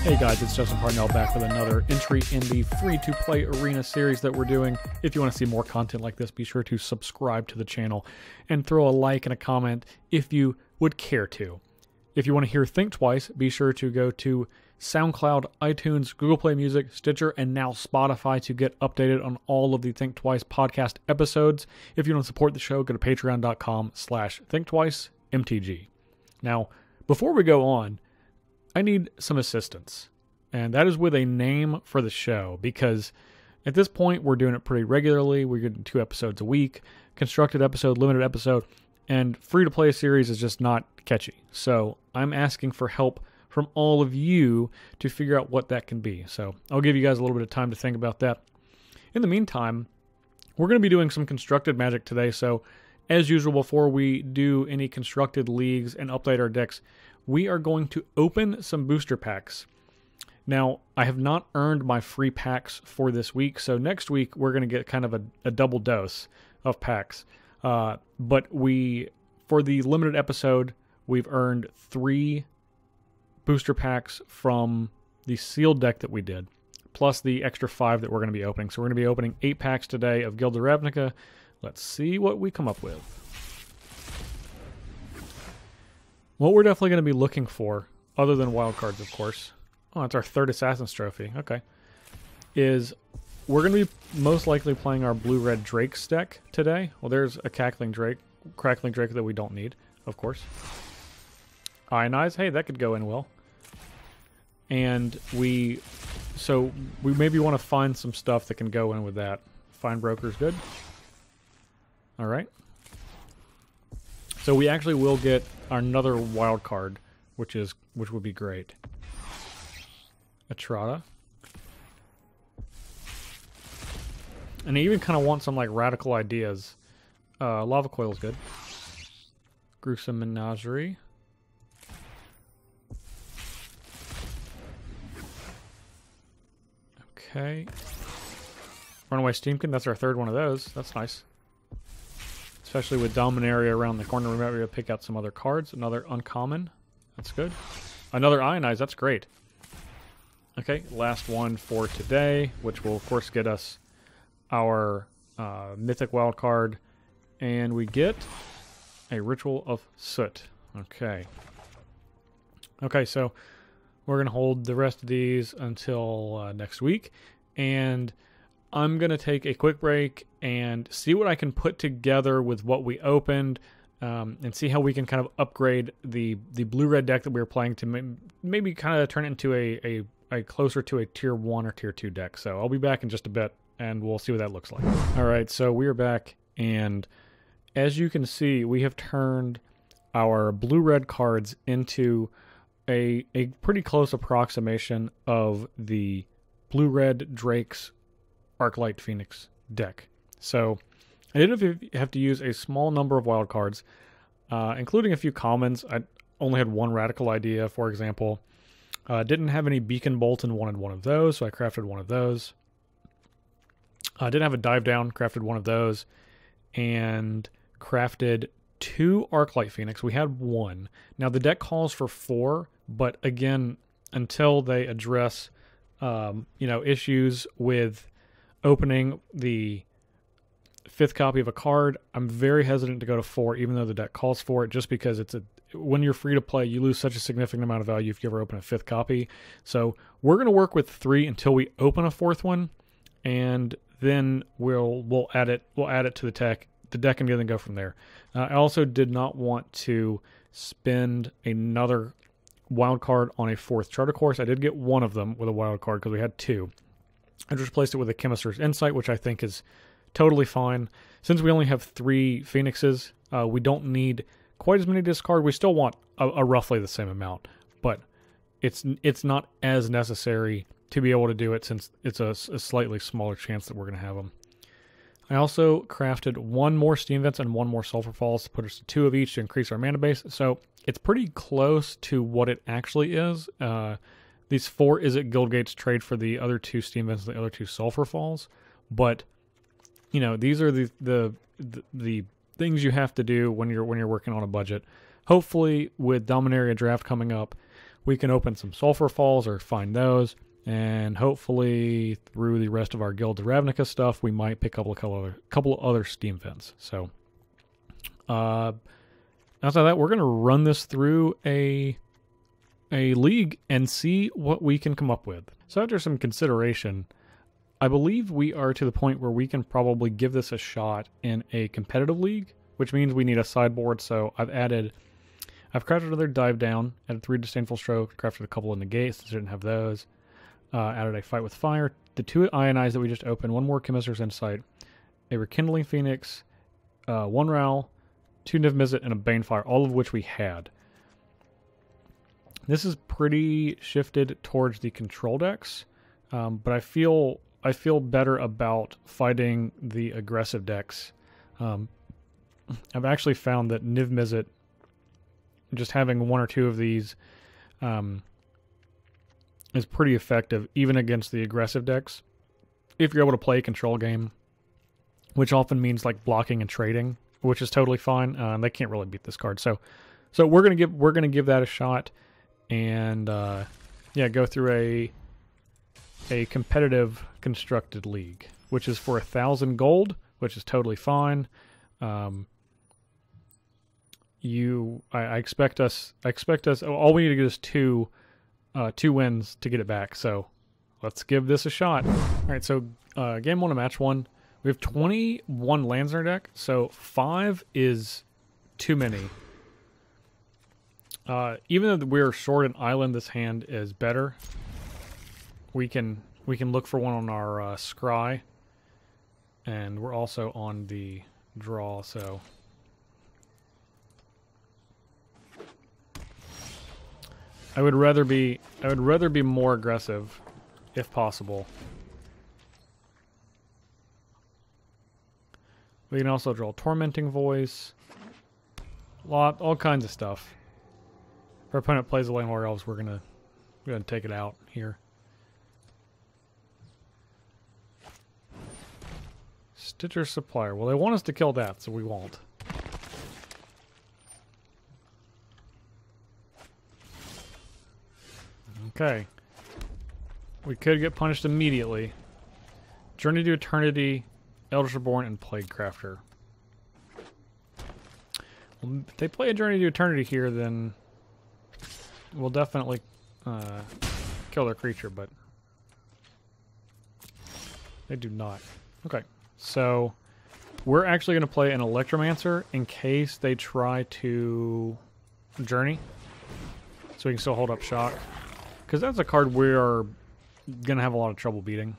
Hey guys, it's Justin Parnell back with another entry in the free-to-play arena series that we're doing. If you want to see more content like this, be sure to subscribe to the channel and throw a like and a comment if you would care to. If you want to hear Thinktwice, be sure to go to SoundCloud, iTunes, Google Play Music, Stitcher, and now Spotify to get updated on all of the Thinktwice podcast episodes. If you want to support the show, go to patreon.com/ThinktwiceMTG. Now, before we go on, I need some assistance, and that is with a name for the show, because at this point we're doing it pretty regularly. We're getting 2 episodes a week, constructed episode, limited episode, and free-to-play series is just not catchy. So I'm asking for help from all of you to figure out what that can be. So I'll give you guys a little bit of time to think about that. In the meantime, we're going to be doing some constructed magic today, so as usual, before we do any constructed leagues and update our decks, we are going to open some booster packs. Now, I have not earned my free packs for this week, so next week we're going to get kind of a double dose of packs. But for the limited episode, we've earned 3 booster packs from the sealed deck that we did, plus the extra 5 that we're going to be opening. So we're going to be opening 8 packs today of Guild of Ravnica. Let's see what we come up with. What we're definitely going to be looking for, other than wild cards, of course. Oh, it's our 3rd Assassin's Trophy. Okay. Is we're going to be most likely playing our blue-red Drakes deck today. Well, there's a crackling Drake that we don't need, of course. Ionize. Hey, that could go in well. And we maybe want to find some stuff that can go in with that. Find Broker's good. All right. So we actually will get another wild card, which would be great. Atrada. And I even kind of want some like radical ideas. Lava Coil is good. Gruesome Menagerie. Okay. Runaway Steamkin, that's our 3rd one of those. That's nice. Especially with Dominaria around the corner, we might be able to pick out some other cards. Another uncommon. That's good. Another Ionize. That's great. Okay, last one for today, which will, of course, get us our mythic wild card. And we get a Ritual of Soot. Okay. Okay, so we're going to hold the rest of these until next week. And I'm going to take a quick break and see what I can put together with what we opened, and see how we can kind of upgrade the blue-red deck that we were playing to maybe kind of turn it into a closer to a tier 1 or tier 2 deck. So I'll be back in just a bit, and we'll see what that looks like. All right, so we are back, and as you can see, we have turned our blue-red cards into a pretty close approximation of the blue-red Drake's Arclight Phoenix deck. So I did have to use a small number of wild cards, including a few commons. I only had 1 radical idea, for example. Didn't have any Beacon Bolt and wanted one of those, so I crafted one of those. Didn't have a Dive Down, crafted one of those, and crafted 2 Arclight Phoenix. We had 1. Now the deck calls for 4, but again, until they address issues with opening the 5th copy of a card, I'm very hesitant to go to 4, even though the deck calls for it, just because when you're free to play, you lose such a significant amount of value if you ever open a 5th copy. So we're going to work with 3 until we open a 4th one, and then we'll add it to the deck, and then go from there. I also did not want to spend another wild card on a 4th Charter Course. I did get 1 of them with a wild card because we had 2. I just replaced it with a Chemist's Insight, which I think is totally fine. Since we only have 3 Phoenixes, we don't need quite as many discard. We still want a roughly the same amount, but it's not as necessary to be able to do it, since it's a slightly smaller chance that we're going to have them. I also crafted 1 more Steam Vents and 1 more Sulfur Falls to put us to 2 of each to increase our mana base. So it's pretty close to what it actually is. These 4 Izzet Guildgates trade for the other 2 Steam Vents and the other 2 Sulfur Falls, but these are the things you have to do when you're working on a budget. Hopefully, with Dominaria Draft coming up, we can open some Sulfur Falls or find those. And hopefully through the rest of our Guilds of Ravnica stuff, we might pick up a couple of other Steam Vents. So outside of that, we're going to run this through a league and see what we can come up with. So after some consideration, I believe we are to the point where we can probably give this a shot in a competitive league, which means we need a sideboard. So I've crafted another Dive Down, added 3 Disdainful Stroke, crafted a couple of Negates, didn't have those. Added a Fight with Fire, the 2 Ionize that we just opened, 1 more Chemister's Insight, a Rekindling Phoenix, 1 Ral, 2 Niv Mizzet, and a Banefire, all of which we had. This is pretty shifted towards the control decks, but I feel better about fighting the aggressive decks. I've actually found that Niv Mizzet, just having 1 or 2 of these, is pretty effective even against the aggressive decks. If you're able to play a control game, which often means like blocking and trading, which is totally fine. They can't really beat this card. So we're gonna give that a shot, and yeah, go through a competitive constructed league, which is for 1,000 gold, which is totally fine. I expect us. All we need to get is two wins to get it back. So let's give this a shot. All right. So game 1 of match 1, we have 21 lands in our deck. So 5 is too many. Even though we're short an island, this hand is better. We can look for one on our scry, and we're also on the draw. So I would rather be more aggressive, if possible. We can also draw Tormenting Voice, all kinds of stuff. If our opponent plays the Landlord Elves, we're gonna take it out here. Stitcher Supplier. Well, they want us to kill that, so we won't. Okay. We could get punished immediately. Journey to Eternity, Eldritch Reborn, and Plague Crafter. Well, if they play a Journey to Eternity here, then we'll definitely kill their creature, but they do not. Okay, so we're actually going to play an Electromancer in case they try to Journey, so we can still hold up Shock. Because that's a card we're going to have a lot of trouble beating.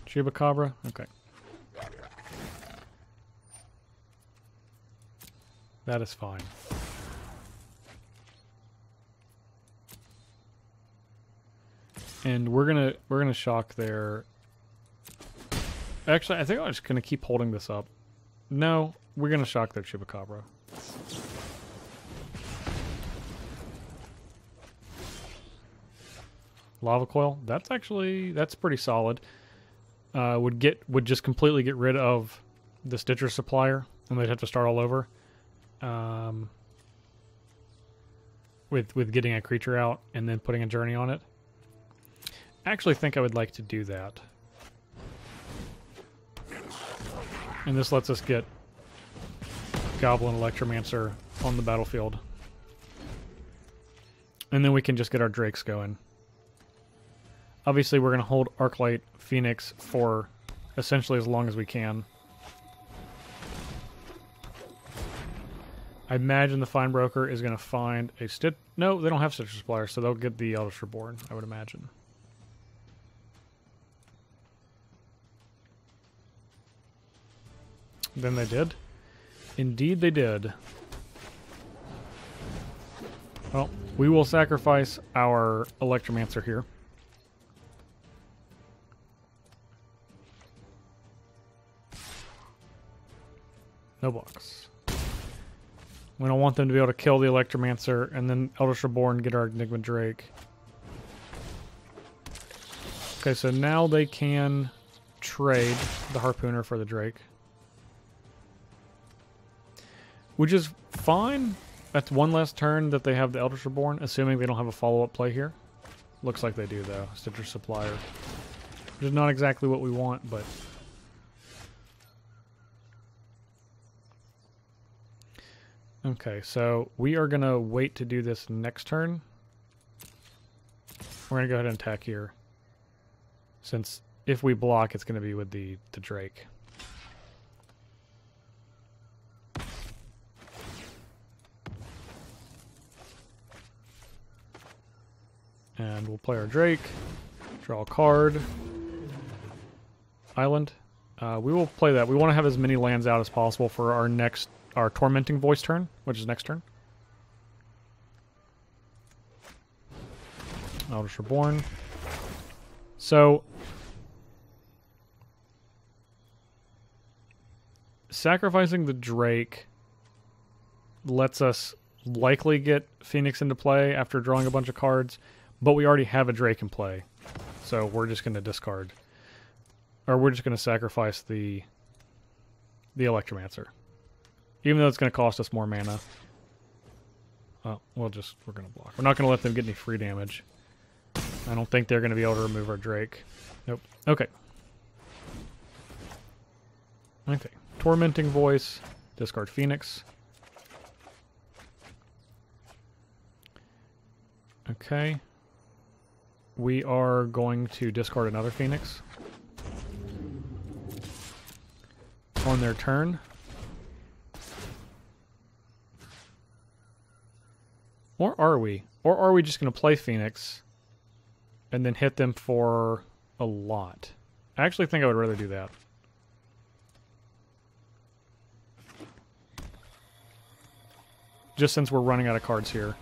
Chupacabra? Okay. That is fine. And we're gonna shock their... Actually, I think I'm just going to keep holding this up. No, we're going to shock their Chupacabra. Lava Coil. That's pretty solid. Would just completely get rid of the Stitcher Supplier, and they'd have to start all over. With getting a creature out and then putting a Journey on it. I actually think I would like to do that. And this lets us get Goblin Electromancer on the battlefield. And then we can just get our Drakes going. Obviously, we're going to hold Arclight Phoenix for essentially as long as we can. I imagine the Fine Broker is going to find a Stitch... No, they don't have Stitcher Supplier, so they'll get the Eldritch Reborn, I would imagine. Then they did. Indeed they did. Well, we will sacrifice our Electromancer here. No blocks. We don't want them to be able to kill the Electromancer and then Eldritch Reborn get our Enigma Drake. Okay, so now they can trade the Harpooner for the Drake. Which is fine. That's one less turn that they have the Eldritch Reborn, assuming they don't have a follow-up play here. Looks like they do, though. Citrus Supplier. Which is not exactly what we want, but... Okay, so we are going to wait to do this next turn. We're going to go ahead and attack here. Since if we block, it's going to be with the Drake. And we'll play our Drake. Draw a card. Island. We will play that. We want to have as many lands out as possible for our Tormenting Voice turn, which is next turn. Eldritch Reborn. So, sacrificing the Drake lets us likely get Phoenix into play after drawing a bunch of cards, but we already have a Drake in play. So we're just going to discard. Or we're just going to sacrifice the Electromancer. Even though it's going to cost us more mana. Oh, we're going to block. We're not going to let them get any free damage. I don't think they're going to be able to remove our Drake. Nope. Okay. Okay. Tormenting Voice. Discard Phoenix. Okay. We are going to discard another Phoenix. On their turn. Or are we? Or are we just going to play Phoenix and then hit them for a lot? I actually think I would rather do that. Just since we're running out of cards here.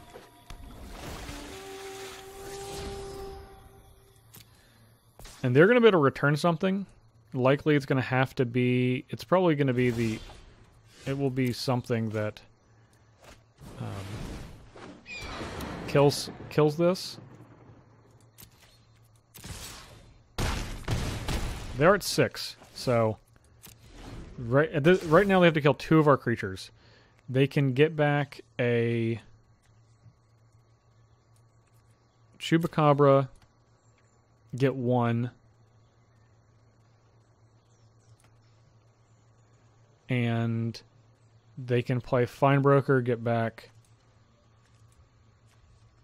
And they're going to be able to return something. Likely it's going to have to be... It's probably going to be the... It will be something that... kills this. They're at 6, so right now they have to kill 2 of our creatures. They can get back a Chupacabra, get 1, and they can play Finebroker, get back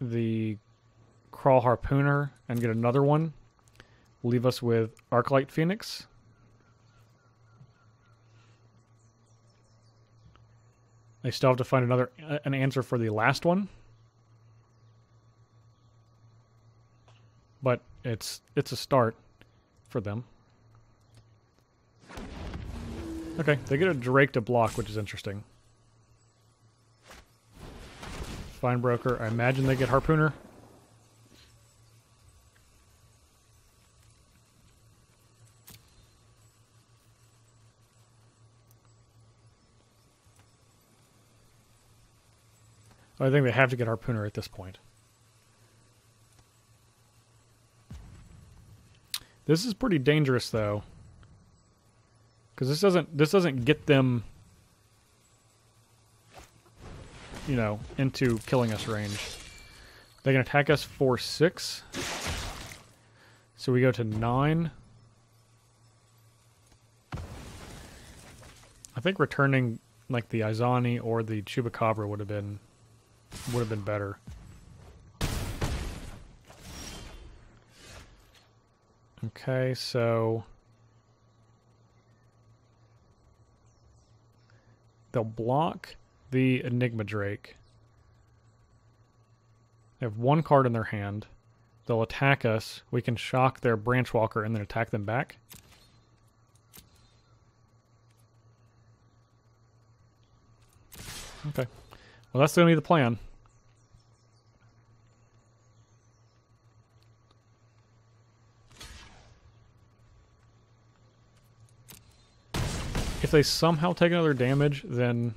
the Crawl Harpooner, and get another one. Leave us with Arclight Phoenix. They still have to find an answer for the last one. But it's a start for them. Okay, they get a Drake to block, which is interesting. Finebroker, I imagine they get Harpooner. I think they have to get Harpooner at this point. This is pretty dangerous, though, because this doesn't get them, you know, into killing us range. They can attack us for 6, so we go to 9. I think returning like the Izani or the Chupacabra would have been better. Okay, so they'll block the Enigma Drake. They have 1 card in their hand. They'll attack us. We can shock their Branchwalker and then attack them back. Okay. Well, that's going to be the plan. If they somehow take another damage, then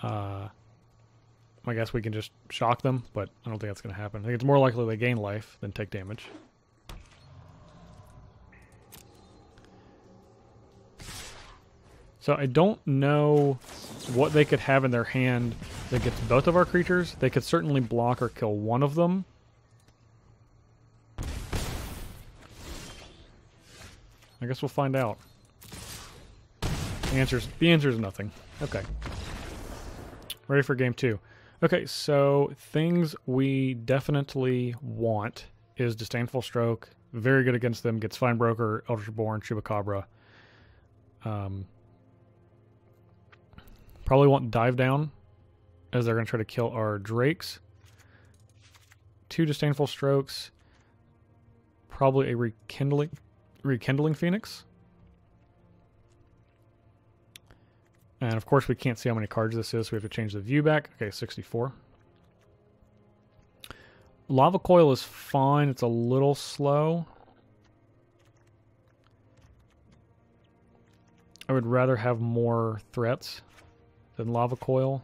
I guess we can just shock them, but I don't think that's going to happen. I think it's more likely they gain life than take damage. So I don't know what they could have in their hand that gets both of our creatures. They could certainly block or kill one of them. I guess we'll find out. The answer is nothing. Okay. Ready for game 2. Okay, so things we definitely want is Disdainful Stroke. Very good against them. Gets Fine Broker, Eldritch Born, Chupacabra. Probably want Dive Down, as they're going to try to kill our Drakes. 2 Disdainful Strokes. Probably a Rekindling Phoenix. And of course we can't see how many cards this is, so we have to change the view back. Okay, 64. Lava Coil is fine. It's a little slow. I would rather have more threats than Lava Coil.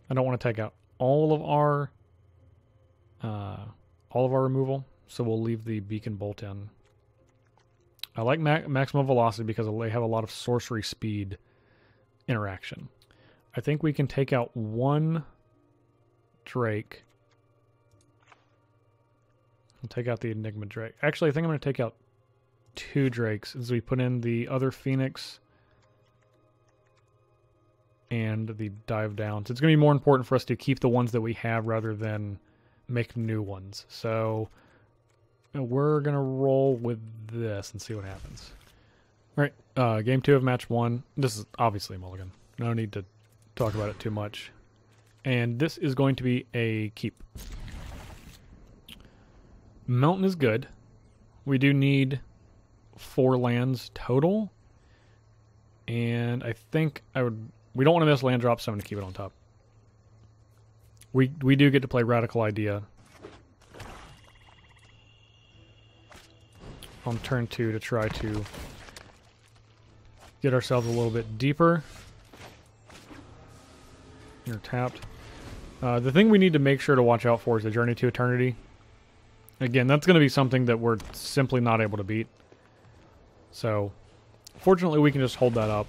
I don't want to take out all of our removal, so we'll leave the Beacon Bolt in. I like Maximum Velocity because they have a lot of sorcery speed interaction. I think we can take out one Drake. I'll take out the Enigma Drake. Actually, I think I'm going to take out 2 Drakes as we put in the other Phoenix and the Dive Down. So it's going to be more important for us to keep the ones that we have rather than make new ones. So we're going to roll with this and see what happens. All right, game 2 of match 1. This is obviously a mulligan. No need to talk about it too much. And this is going to be a keep. Mountain is good. We do need 4 lands total. And I think we don't want to miss land drop, so I'm going to keep it on top. We do get to play Radical Idea on turn 2 to try to get ourselves a little bit deeper. You're tapped. The thing we need to make sure to watch out for is the Journey to Eternity. Again, that's going to be something that we're simply not able to beat. So, fortunately, we can just hold that up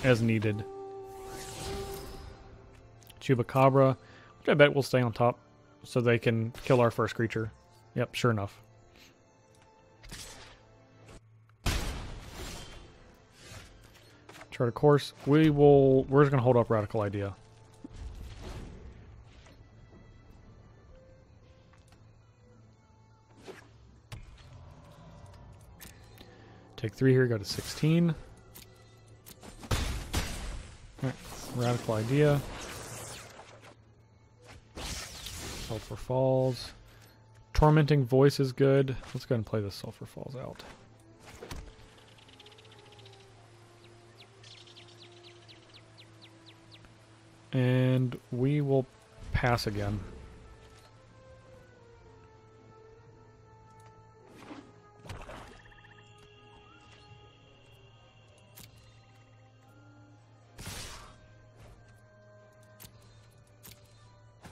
as needed. Chupacabra, which I bet will stay on top so they can kill our first creature. Yep, sure enough. Chart of course. We're just going to hold up Radical Idea. Take 3 here, go to 16. Alright, Radical Idea. Sulphur Falls. Tormenting Voice is good. Let's go ahead and play this Sulphur Falls out. And we will pass again.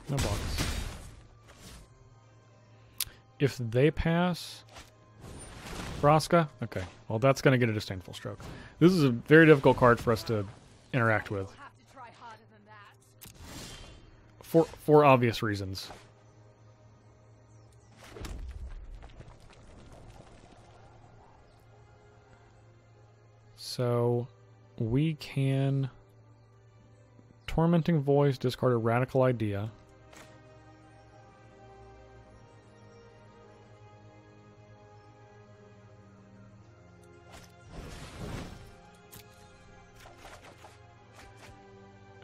No blocks. If they pass... Vraska? Okay. Well, that's going to get a Disdainful Stroke. This is a very difficult card for us to interact with. For obvious reasons. So, we can... Tormenting Voice, discard a Radical Idea.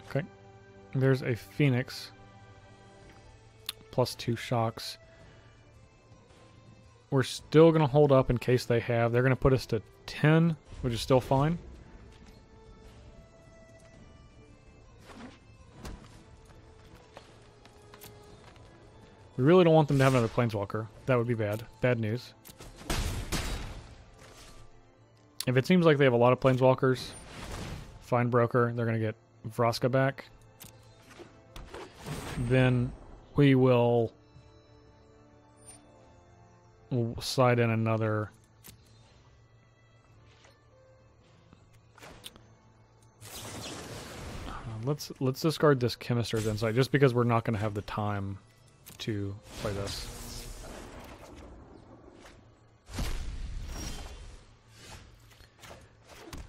Okay. There's a Phoenix. Plus 2 shocks. We're still going to hold up in case they have. They're going to put us to 10, which is still fine. We really don't want them to have another Planeswalker. That would be bad. Bad news. If it seems like they have a lot of Planeswalkers, Fine Broker, they're going to get Vraska back. Then we will slide in another let's discard this Chemister's Insight just because we're not going to have the time to play this.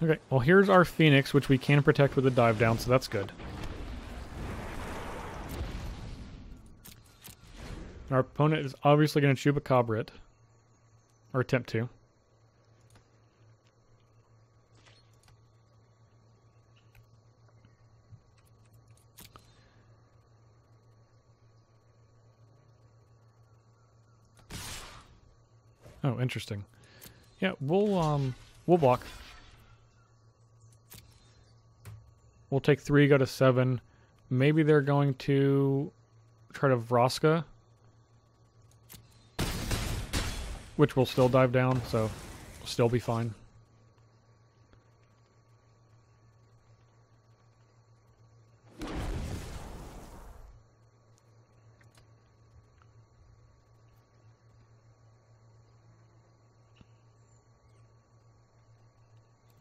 Okay, well here's our Phoenix, which we can protect with a dive down, so that's good. Our opponent is obviously going to Chupacabra it, or attempt to. Oh, interesting. Yeah, we'll block. We'll take 3, go to 7. Maybe they're going to try to Vraska, which will still dive down, so we'll still be fine.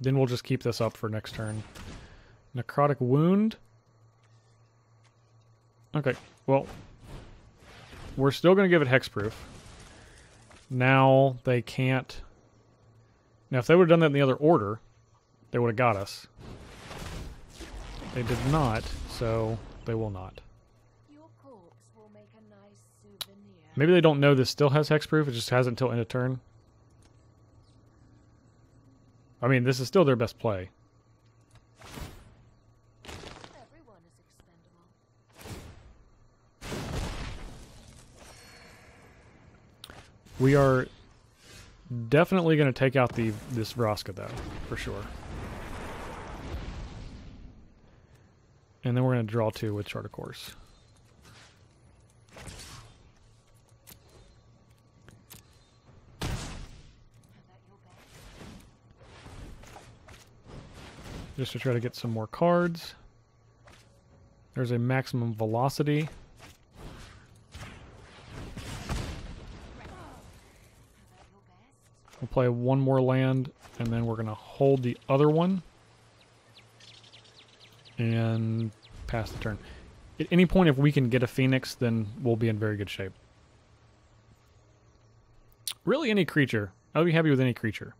Then we'll just keep this up for next turn. Necrotic Wound. Okay, well, we're still going to give it Hexproof. Now they can't... Now if they would have done that in the other order, they would have got us. They did not, so they will not. Your corpse will make a nice souvenir. Maybe they don't know this still has Hexproof, it just has it until end of turn. I mean, this is still their best play. Everyone is expendable. We are definitely going to take out this Vraska, though, for sure. And then we're going to draw 2 with Chart a Course. Just to try to get some more cards. There's a maximum velocity. We'll play 1 more land, and then we're going to hold the other one. And pass the turn. At any point, if we can get a Phoenix, then we'll be in very good shape. Really, any creature. I'll be happy with any creature.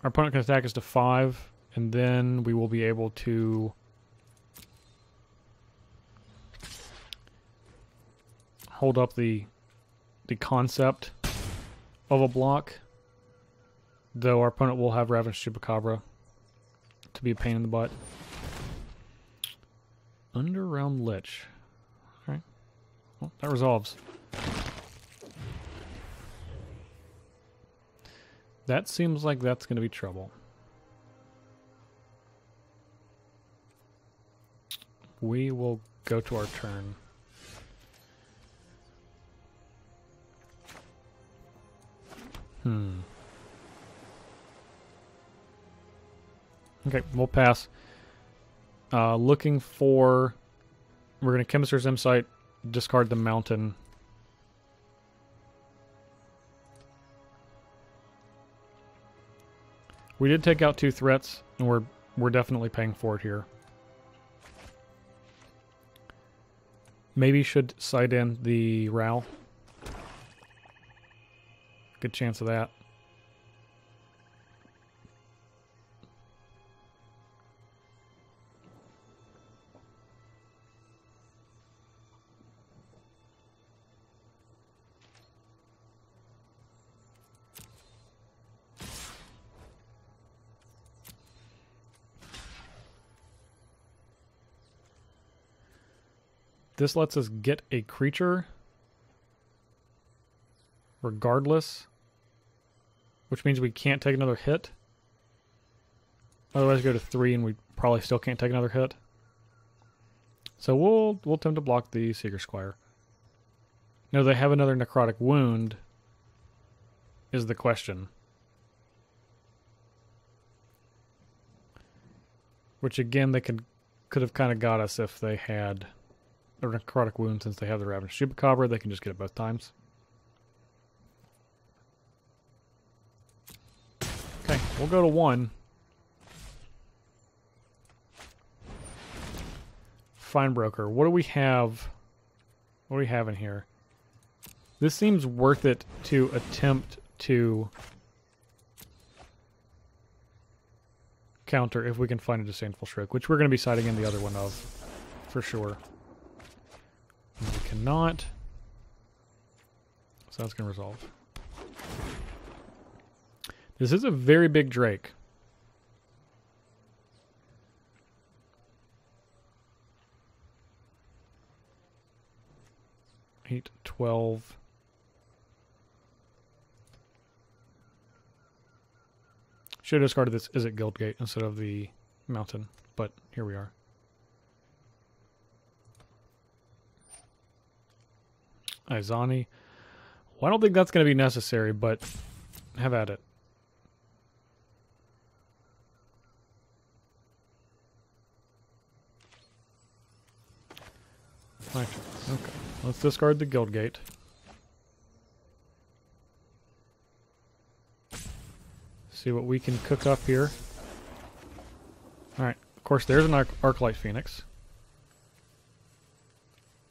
Our opponent can attack us to 5, and then we will be able to hold up the concept of a block, though our opponent will have Ravenous Chupacabra to be a pain in the butt. Underrealm Lich. Alright. Well, that resolves. That seems like that's going to be trouble. We will go to our turn. Okay, we'll pass. Looking for... We're going to Chemister's Insight, discard the mountain. We did take out 2 threats, and we're definitely paying for it here. Maybe should side in the Ral. Good chance of that. This lets us get a creature regardless, which means we can't take another hit. Otherwise go to 3 and we probably still can't take another hit. So we'll attempt to block the Seeker Squire. No, they have another Necrotic Wound is the question. Which again they could have kind of got us if they had a Necrotic Wound. Since they have the Ravenous Chupacabra, they can just get it both times. we'll go to 1. Fine broker. What do we have? What do we have in here? This seems worth it to attempt to counter if we can find a disdainful stroke, which we're going to be siding in the other one of, for sure. And we cannot. So that's going to resolve. This is a very big Drake. Eight, 12. Should have discarded this Is It Guildgate instead of the mountain, but here we are. Izani. Well, I don't think that's going to be necessary, but have at it. Okay, let's discard the Guildgate. See what we can cook up here. Alright, of course there's an Arclight Phoenix.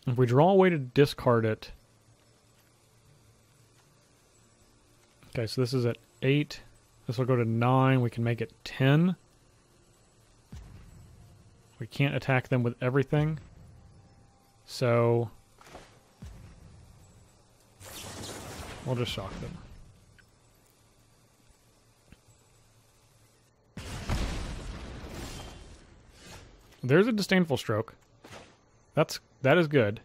If we draw a way to discard it... Okay, so this is at 8. This will go to 9. We can make it 10. We can't attack them with everything. So... we'll just shock them. There's a disdainful stroke. That is good.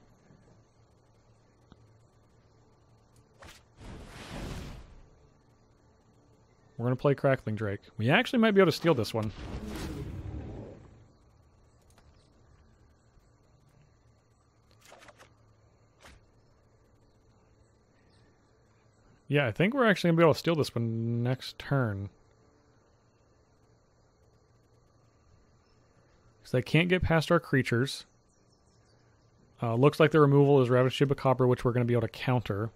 We're gonna play Crackling Drake. We actually might be able to steal this one. Yeah, I think we're actually gonna be able to steal this one next turn. Because they can't get past our creatures. Looks like the removal is Ravaged Chupacabra, which we're going to be able to counter.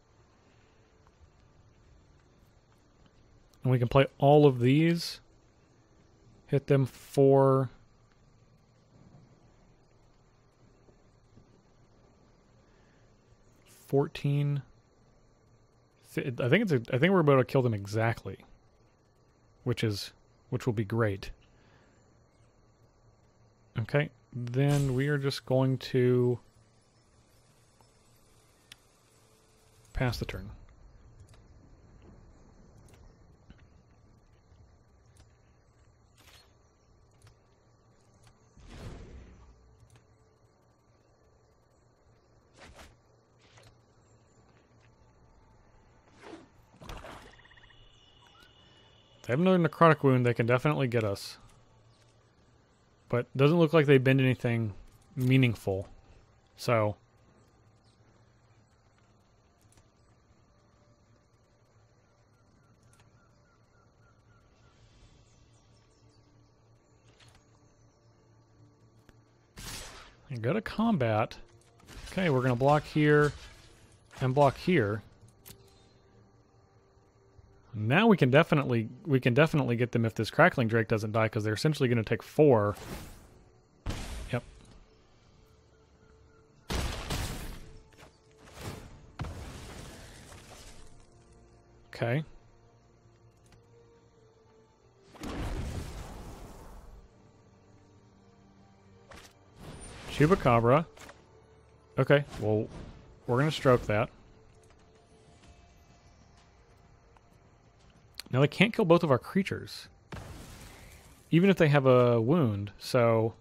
And we can play all of these. Hit them for... 14. I think we're about to kill them exactly. Which will be great. Okay, then we are just going to pass the turn. If they have another necrotic wound, they can definitely get us. But doesn't look like they bend anything meaningful. So you go to combat. Okay, we're gonna block here and block here. Now we can definitely get them if this Crackling Drake doesn't die, because they're essentially going to take 4. Yep. Okay. Chupacabra. Okay, well, we're going to stroke that. Now they can't kill both of our creatures, even if they have a wound, so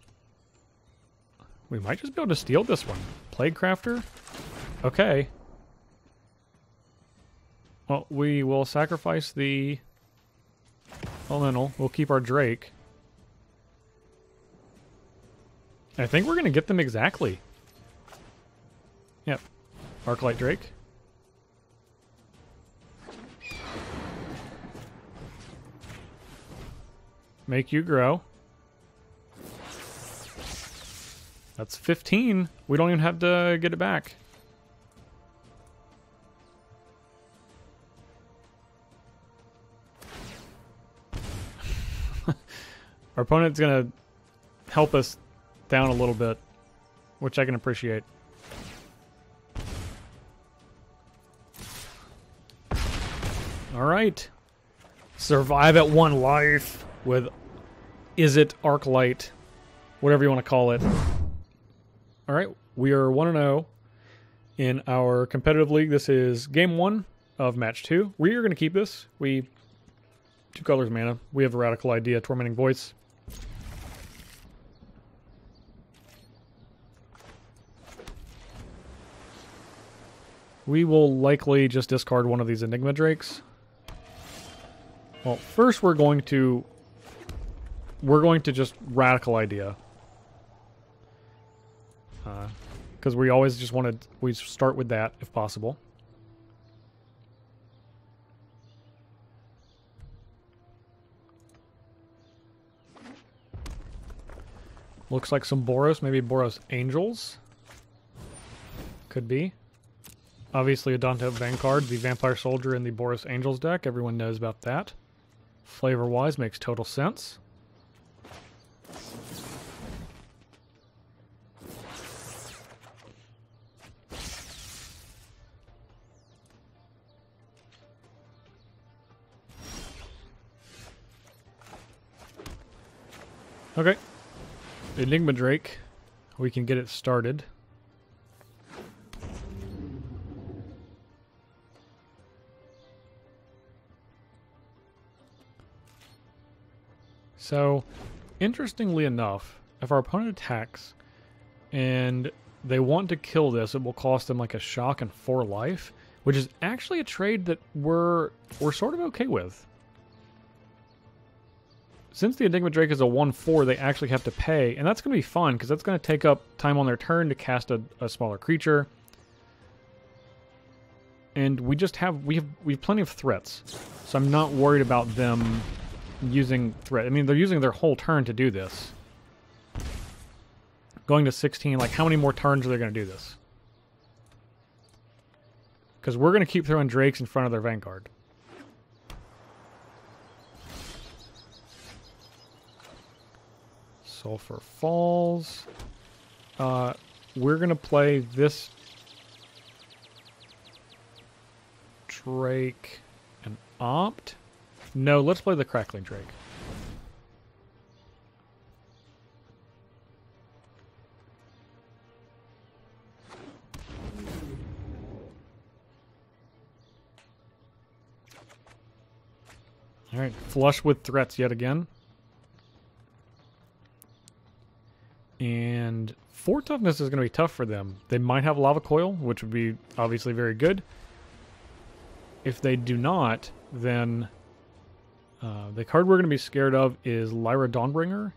we might just be able to steal this one. Plague Crafter? Okay. Well, we will sacrifice the Elemental. We'll keep our Drake. I think we're going to get them exactly. Yep. Arclight Drake. Make you grow. That's 15. We don't even have to get it back. Our opponent's going to help us down a little bit, which I can appreciate. Alright. Survive at 1 life with Is It Arclight, whatever you want to call it. Alright, we are 1-0 in our competitive league. This is game 1 of match 2. We are going to keep this. 2 colors mana. We have a radical idea, Tormenting Voice. We will likely just discard one of these Enigma Drakes. Well, first we're going to just radical idea. Because we always just we start with that if possible. Looks like some Boros, maybe Boros Angels. Could be. Obviously a Dante Vanguard, the Vampire Soldier in the Boros Angels deck. Everyone knows about that. Flavor-wise, makes total sense. Okay. Enigma Drake. We can get it started. So, interestingly enough, if our opponent attacks and they want to kill this, it will cost them like a shock and 4 life, which is actually a trade that we're sort of okay with. Since the Enigma Drake is a 1/4, they actually have to pay, and that's going to be fun because that's going to take up time on their turn to cast a smaller creature. And we have plenty of threats, so I'm not worried about them using threat. I mean, they're using their whole turn to do this. Going to 16, like how many more turns are they going to do this? Because we're going to keep throwing Drakes in front of their Vanguard. Sulfur Falls. We're going to play this Drake and opt. No, let's play the Crackling Drake. Alright, flush with threats yet again. And 4 toughness is going to be tough for them. They might have Lava Coil, which would be obviously very good. If they do not, then the card we're going to be scared of is Lyra Dawnbringer.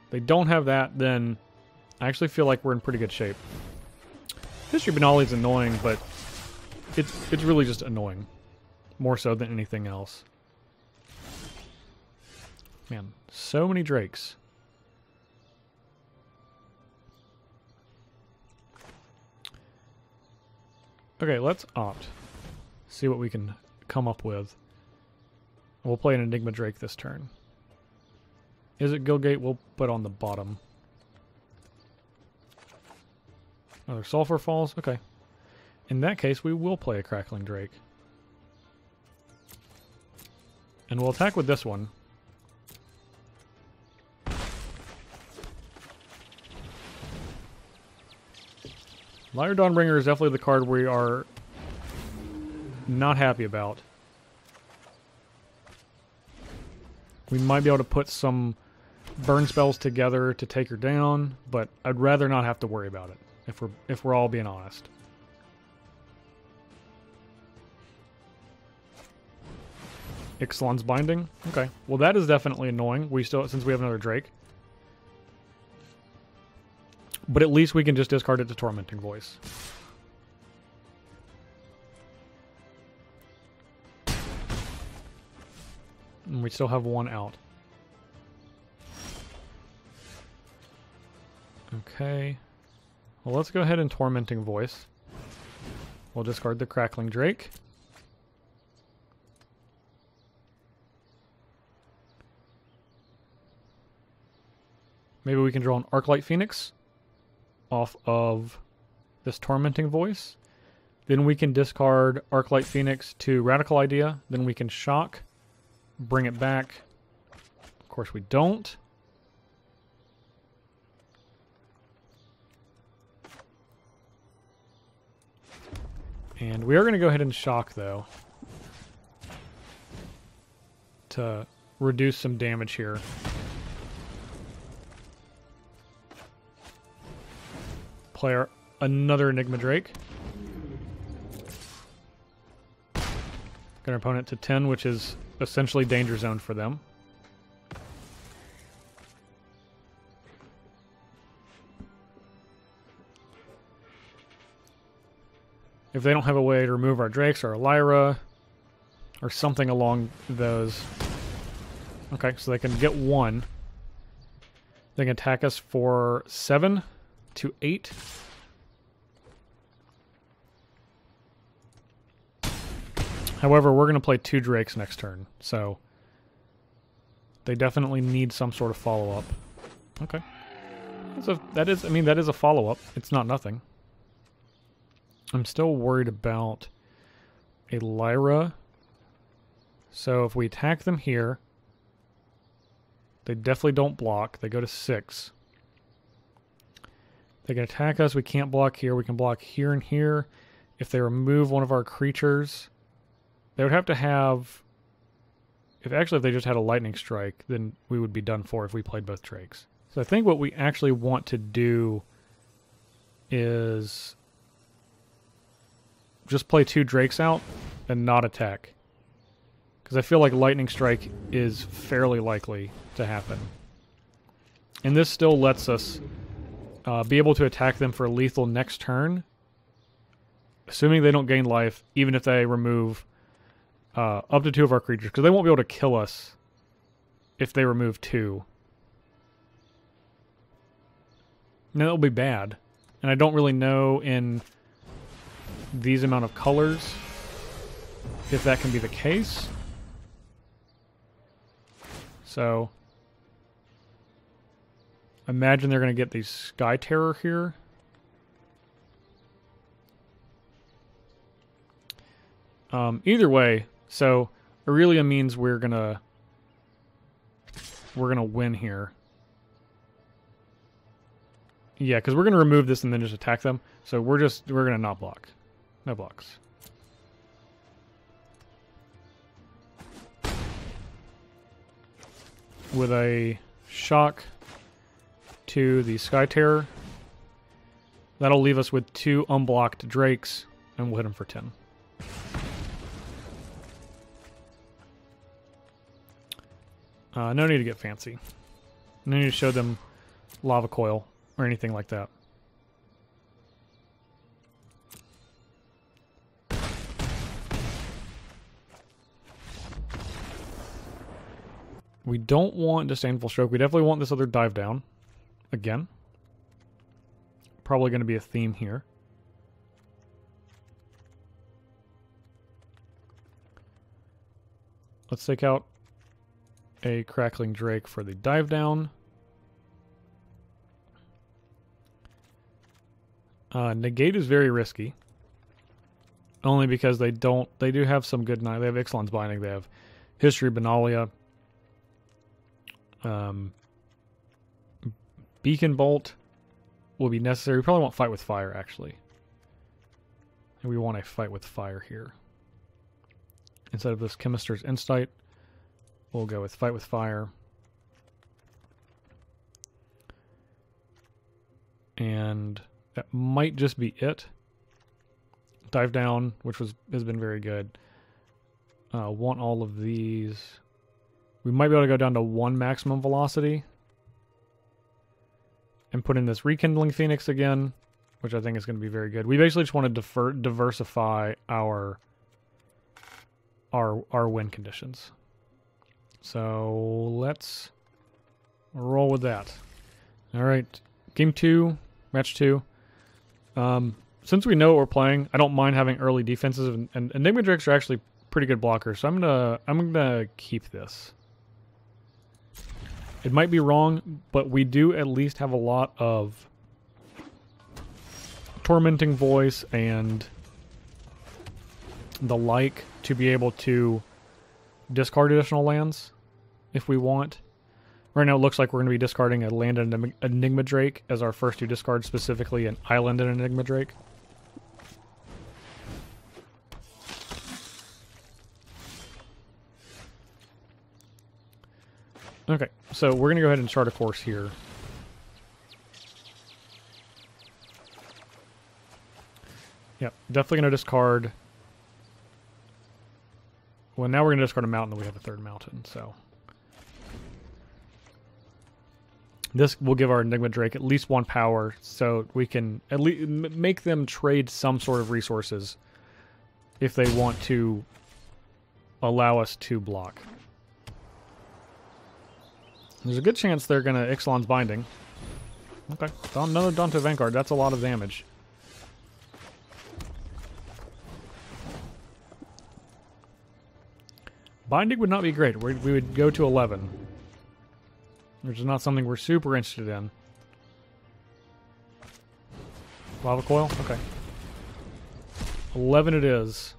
If they don't have that, then I actually feel like we're in pretty good shape. History Banali is annoying, but it's really just annoying. More so than anything else. Man, so many Drakes. Okay, let's opt. See what we can come up with. We'll play an Enigma Drake this turn. Is it Gilgate? We'll put on the bottom. Another Sulfur Falls? Okay. In that case, we will play a Crackling Drake. And we'll attack with this one. Lyra Dawnbringer is definitely the card we are not happy about. We might be able to put some burn spells together to take her down, but I'd rather not have to worry about it, if we're all being honest. Ixalan's Binding? Okay. Well, that is definitely annoying. Since we have another Drake. But at least we can just discard it to Tormenting Voice. And we still have 1 out. Okay. Well, let's go ahead and Tormenting Voice. We'll discard the Crackling Drake. Maybe we can draw an Arclight Phoenix off of this Tormenting Voice. Then we can discard Arclight Phoenix to Radical Idea. Then we can Shock, bring it back. Of course we don't. And we are going to go ahead and Shock, though, to reduce some damage here. Play another Enigma Drake. Get our opponent to 10, which is essentially danger zone for them. If they don't have a way to remove our Drakes or a Lyra or something along those. Okay, so they can get 1. They can attack us for 7 to 8. However, we're going to play 2 Drakes next turn, so they definitely need some sort of follow-up. Okay. That is a follow-up. It's not nothing. I'm still worried about a Lyra. So if we attack them here, they definitely don't block. They go to 6. They can attack us. We can't block here. We can block here and here. If they remove one of our creatures, they would have to have... If they just had a lightning strike, then we would be done for if we played both Drakes. So I think what we actually want to do is just play 2 Drakes out and not attack. Because I feel like lightning strike is fairly likely to happen. And this still lets us be able to attack them for lethal next turn, assuming they don't gain life, even if they remove up to 2 of our creatures, because they won't be able to kill us if they remove 2. And that'll be bad. And I don't really know in these amount of colors if that can be the case. So imagine they're going to get the Sky Terror here. Either way, so Aurelia means we're gonna win here. Yeah, because we're gonna remove this and then just attack them. So we're gonna not block. No blocks. With a shock to the Sky Terror, that'll leave us with 2 unblocked Drakes, and we'll hit them for 10. No need to get fancy. No need to show them Lava Coil or anything like that. We don't want Disdainful Stroke. We definitely want this other Dive Down. Again. Probably going to be a theme here. Let's take out a Crackling Drake for the Dive Down. Negate is very risky. Only because they do have some good... They have Ixalan's Binding. They have History Benalia. Beacon Bolt will be necessary. We probably want Fight with Fire, actually. And we want a Fight with Fire here. Instead of this Chemister's Insight, we'll go with Fight with Fire. And that might just be it. Dive Down, which has been very good. Want all of these. We might be able to go down to 1 maximum velocity. And put in this Rekindling Phoenix again, which I think is going to be very good. We basically just want to diversify our win conditions. So let's roll with that. All right, game 2, match 2. Since we know what we're playing, I don't mind having early defenses, and Enigma Drakes are actually pretty good blockers. So I'm gonna keep this. It might be wrong, but we do at least have a lot of Tormenting Voice and the like to be able to discard additional lands if we want. Right now it looks like we're going to be discarding a land and Enigma Drake as our first 2 discards, specifically an Island and Enigma Drake. Okay, so we're going to go ahead and chart a course here. Yep, definitely going to discard. Well, now we're going to discard a mountain, and we have a 3rd mountain, so. This will give our Enigma Drake at least 1 power, so we can at least make them trade some sort of resources if they want to allow us to block. There's a good chance they're going to Ixalan's Binding. Okay, another Daunte Vanguard. That's a lot of damage. Binding would not be great. We would go to 11. Which is not something we're super interested in. Lava Coil? Okay. 11 it is.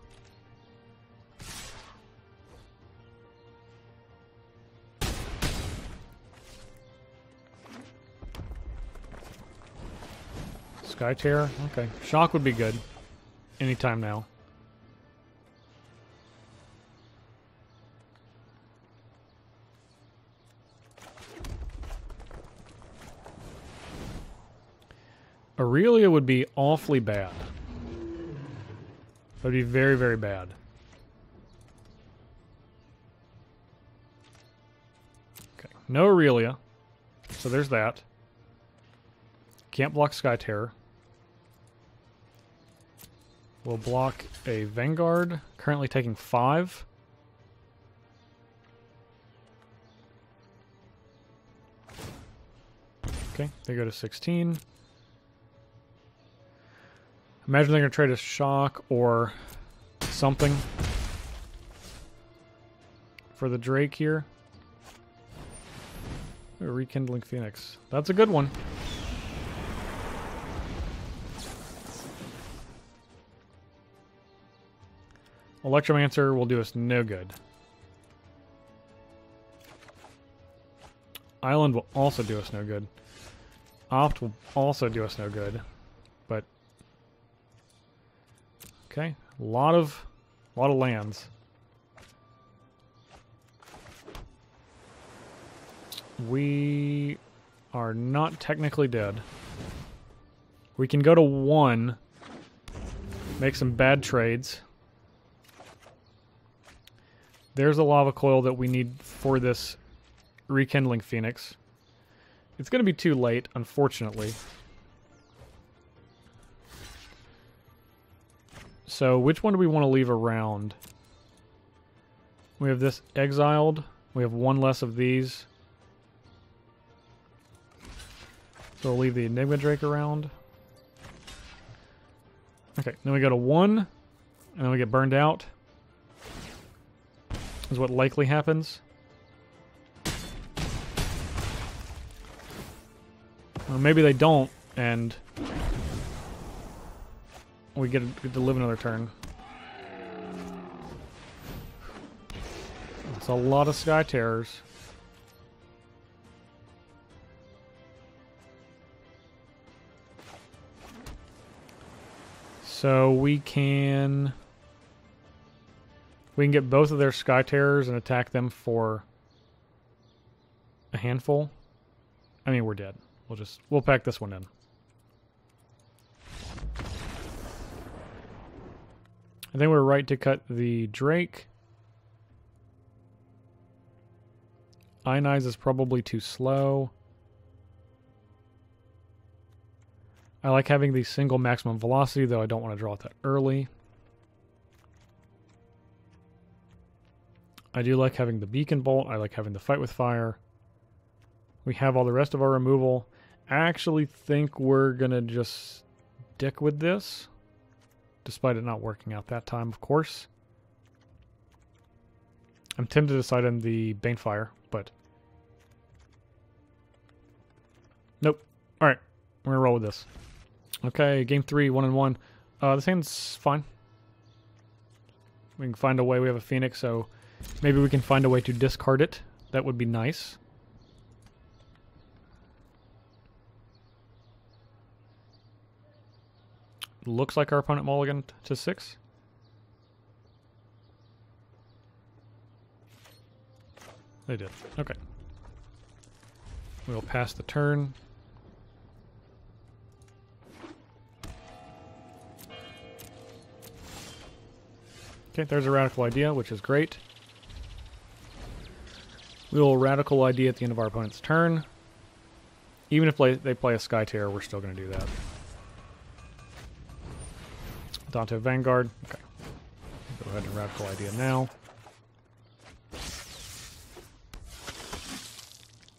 Sky Terror? Okay. Shock would be good. Anytime now. Aurelia would be awfully bad. That would be very, very bad. Okay. No Aurelia. So there's that. Can't block Sky Terror. We'll block a Vanguard, currently taking 5. Okay, they go to 16. Imagine they're going to trade a Shock or something for the Drake here. Ooh, Rekindling Phoenix. That's a good one. Electromancer will do us no good. Island will also do us no good. Opt will also do us no good. But okay, a lot of lands. We are not technically dead. We can go to 1, make some bad trades. There's a Lava Coil that we need for this Rekindling Phoenix. It's going to be too late, unfortunately. So, which one do we want to leave around? We have this Exiled. We have 1 less of these. So we'll leave the Enigma Drake around. Okay, then we go to 1, and then we get burned out. Is what likely happens. Or maybe they don't, and we get to live another turn. It's a lot of Sky Terrors. So we can get both of their Sky Terrors and attack them for a handful. I mean, we're dead. We'll pack this one in. I think we're right to cut the Drake. Ionize is probably too slow. I like having the single maximum velocity, though I don't want to draw it that early. I do like having the Beacon Bolt. I like having the Fight with Fire. We have all the rest of our removal. I actually think we're going to just stick with this, despite it not working out that time, of course. I'm tempted to decide on the Banefire, but Alright, we're gonna roll with this. Okay, game 3, 1-1. This hand's fine. We can find a way. We have a Phoenix, so maybe we can find a way to discard it. That would be nice. Looks like our opponent mulliganed to 6. They did. Okay. We'll pass the turn. Okay, there's a radical idea, which is great. We will radical idea at the end of our opponent's turn. Even if they play a Sky Terror, we're still going to do that. Dante Vanguard. Okay. Go ahead and radical idea now.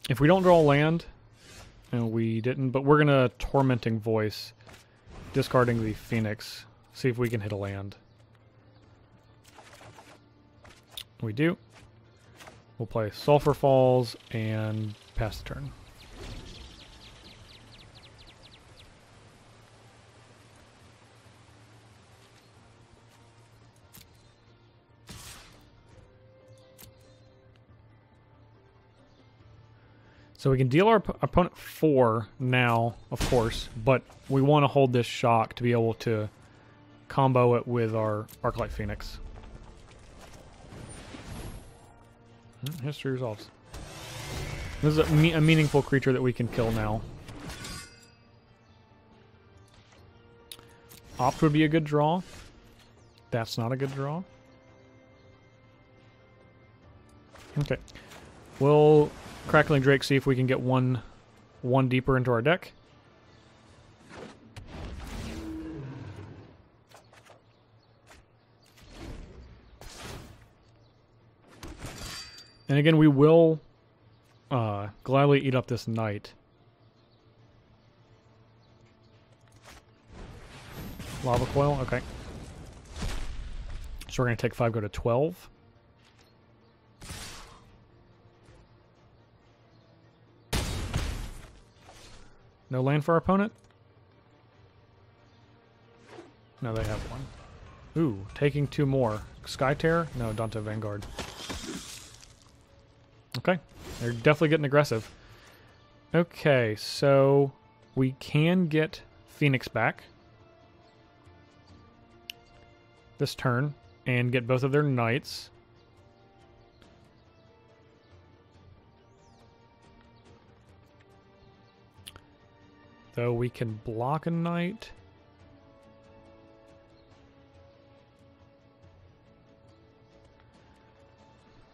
If we don't draw a land, and we didn't, but we're going to Tormenting Voice, discarding the Phoenix, see if we can hit a land. We do. We'll play Sulphur Falls and pass the turn. So we can deal our opponent 4 now, of course, but we want to hold this shock to be able to combo it with our Arclight Phoenix. History resolves. This is a meaningful creature that we can kill now. Opt would be a good draw. That's not a good draw. Okay. We'll Crackling Drake, see if we can get one deeper into our deck. And again, we will gladly eat up this knight. Lava Coil, okay. So we're going to take 5, go to 12. No land for our opponent? No, they have one. Ooh, taking 2 more. Sky Terror? No, Dante Vanguard. Okay, they're definitely getting aggressive. Okay, so we can get Phoenix back this turn and get both of their knights. Though we can block a knight.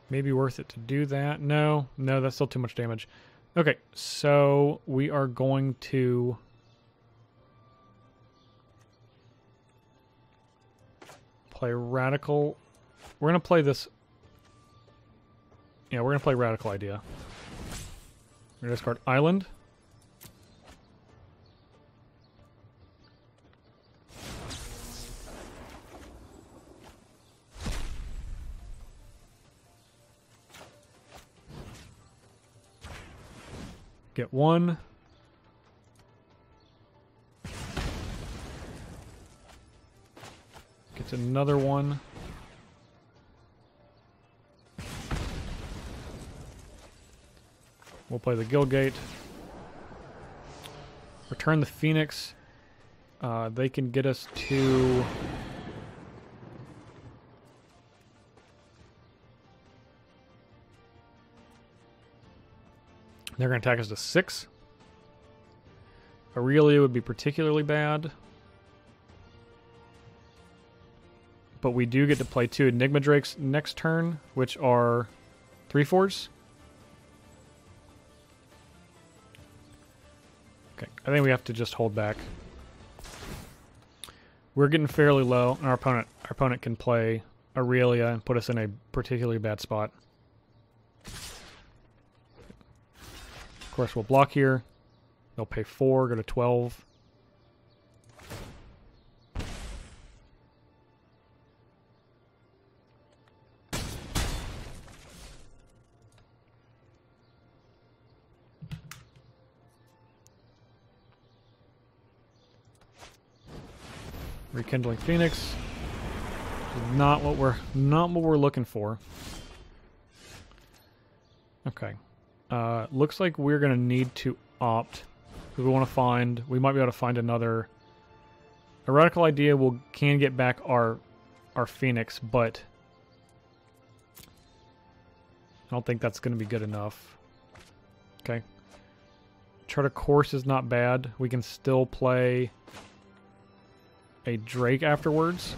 Maybe worth it to do that. No, that's still too much damage. Okay, so we are going to play Radical. We're going to play this. Yeah, we're going to play Radical Idea. We're going to discard Island. Get 1. Gets another 1. We'll play the Guildgate. Return the Phoenix. They can get us to... They're going to attack us to 6. Aurelia would be particularly bad. But we do get to play 2 Enigma Drakes next turn, which are 3/4s. Okay, I think we have to just hold back. We're getting fairly low, and our opponent can play Aurelia and put us in a particularly bad spot. Of course, we'll block here. They'll pay 4, go to 12. Rekindling Phoenix. Not what we're looking for. Okay. Looks like we're gonna need to opt. We want to find. We might be able to find another. A radical idea can get back our Phoenix, but I don't think that's going to be good enough. Okay. Chart a Course is not bad. We can still play a Drake afterwards.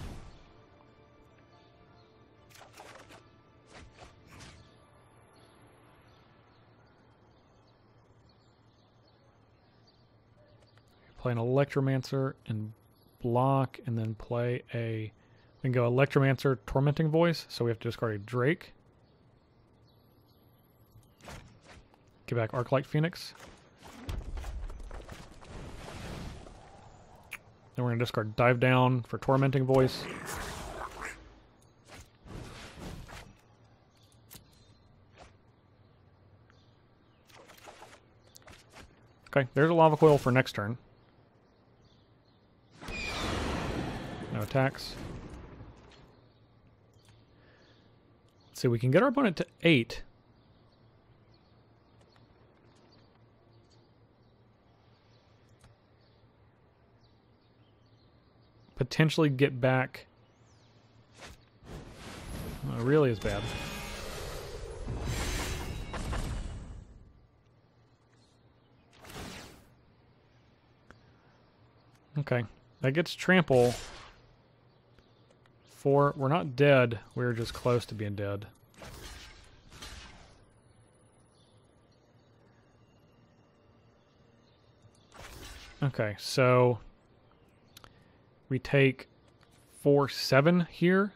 Play an Electromancer and block, and then play a... We can go Electromancer, Tormenting Voice, so we have to discard a Drake. Get back Arclight Phoenix. Then we're going to discard Dive Down for Tormenting Voice. Okay, there's a Lava Coil for next turn. No attacks. Let's see, we can get our opponent to 8. Potentially get back. Oh, it really is bad. Okay, that gets Trample. We're not dead, we're just close to being dead. Okay, so we take 4/7 here.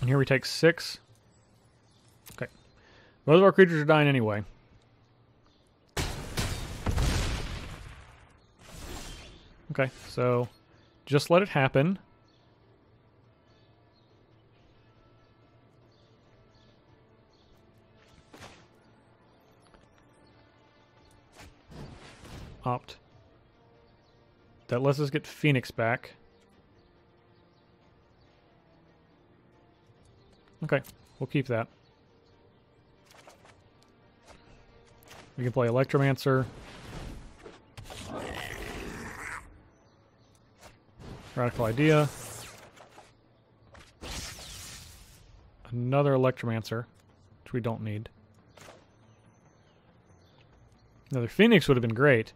And here we take 6. Okay. Most of our creatures are dying anyway. Okay, so just let it happen. Opt. That lets us get Phoenix back. Okay, we'll keep that. We can play Electromancer. Radical Idea. Another Electromancer, which we don't need. Another Phoenix would have been great.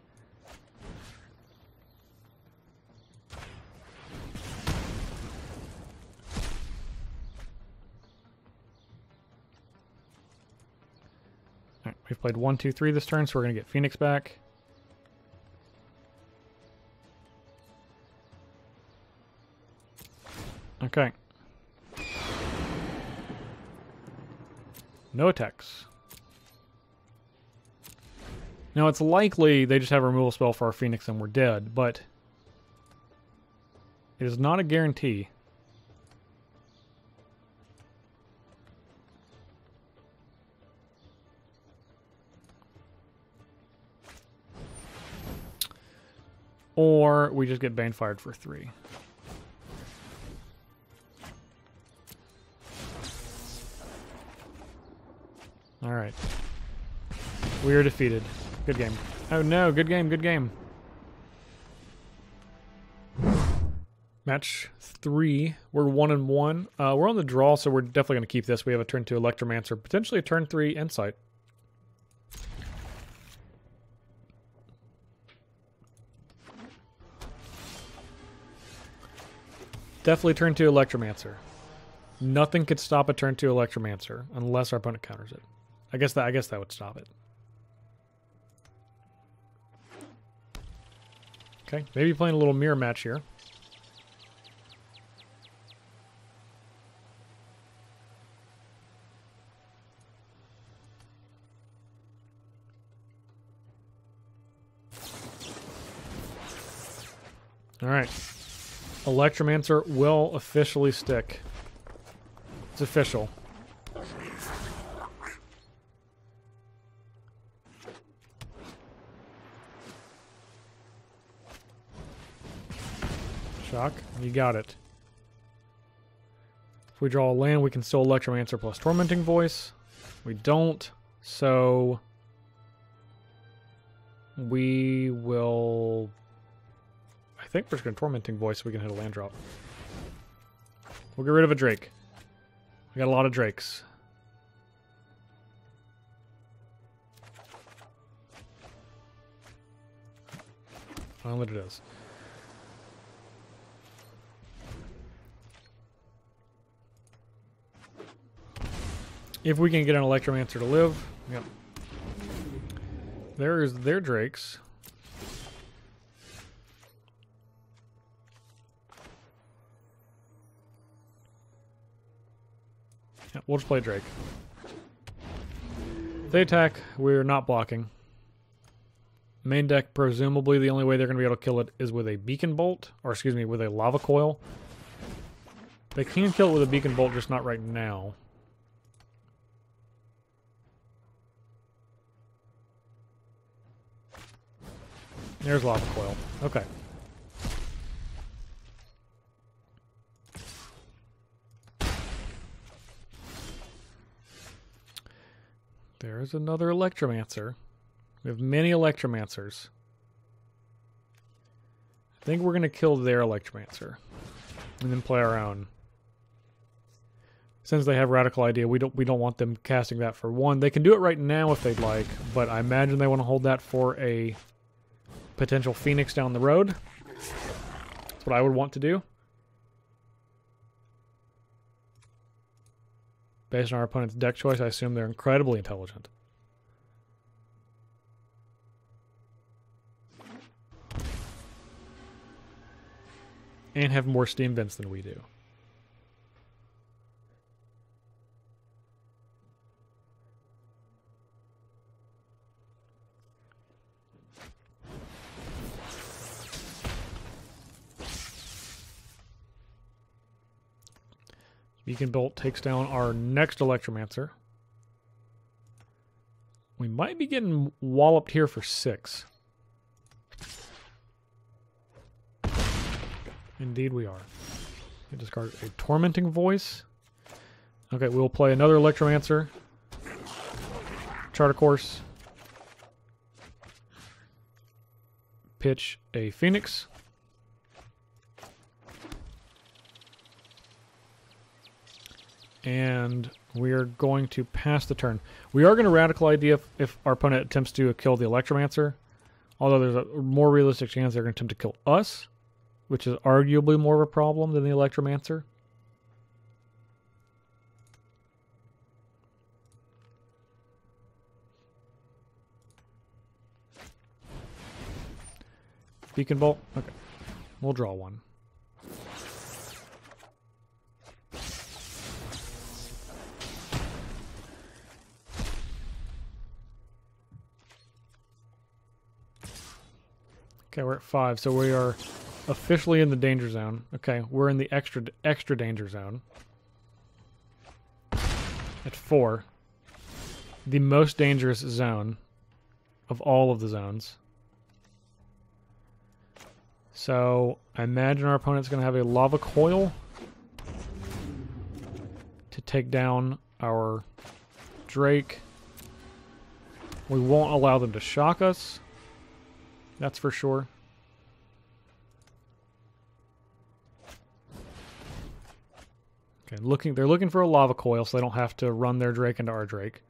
Alright, we've played 1, 2, 3 this turn, so we're going to get Phoenix back. Okay. No attacks. Now it's likely they just have a removal spell for our Phoenix and we're dead, but it is not a guarantee. Or we just get Banefired for 3. Alright. We are defeated. Good game. Oh no, good game, good game. Match 3. We're 1-1. We're on the draw, so we're definitely going to keep this. We have a turn 2 Electromancer, potentially a turn 3 Insight. Definitely turn 2 Electromancer. Nothing could stop a turn 2 Electromancer unless our opponent counters it. I guess that would stop it. Okay, maybe playing a little mirror match here. All right. Electromancer will officially stick. It's official. Shock. You got it. If we draw a land, we can still Electromancer plus Tormenting Voice. We don't, so we will... I think we're just going to Tormenting Voice so we can hit a land drop. We'll get rid of a Drake. We got a lot of Drakes. I don't know what it is. If we can get an Electromancer to live. Yep. There's their Drakes. Yeah, we'll just play Drake. If they attack, we're not blocking. Main deck, presumably the only way they're going to be able to kill it is with a Beacon Bolt, or excuse me, with a Lava Coil. They can kill it with a Beacon Bolt, just not right now. There's Lava Coil. Okay. There's another Electromancer. We have many Electromancers. I think we're going to kill their Electromancer. And then play our own. Since they have Radical Idea, we don't want them casting that for one. They can do it right now if they'd like, but I imagine they want to hold that for a potential Phoenix down the road. That's what I would want to do. Based on our opponent's deck choice, I assume they're incredibly intelligent. And have more steam vents than we do. Beacon Bolt takes down our next Electromancer. We might be getting walloped here for 6. Indeed we are. We discard a Tormenting Voice. Okay, we'll play another Electromancer. Charter Course. Pitch a Phoenix. And we are going to pass the turn. We are going to Radical Idea if our opponent attempts to kill the Electromancer. Although there's a more realistic chance they're going to attempt to kill us, which is arguably more of a problem than the Electromancer. Beacon Bolt? Okay. We'll draw one. Okay, we're at 5, so we are officially in the danger zone. Okay, we're in the extra danger zone. At 4. The most dangerous zone of all of the zones. So, I imagine our opponent's going to have a Lava Coil to take down our Drake. We won't allow them to shock us. That's for sure. Okay, they're looking for a Lava Coil so they don't have to run their Drake into our Drake.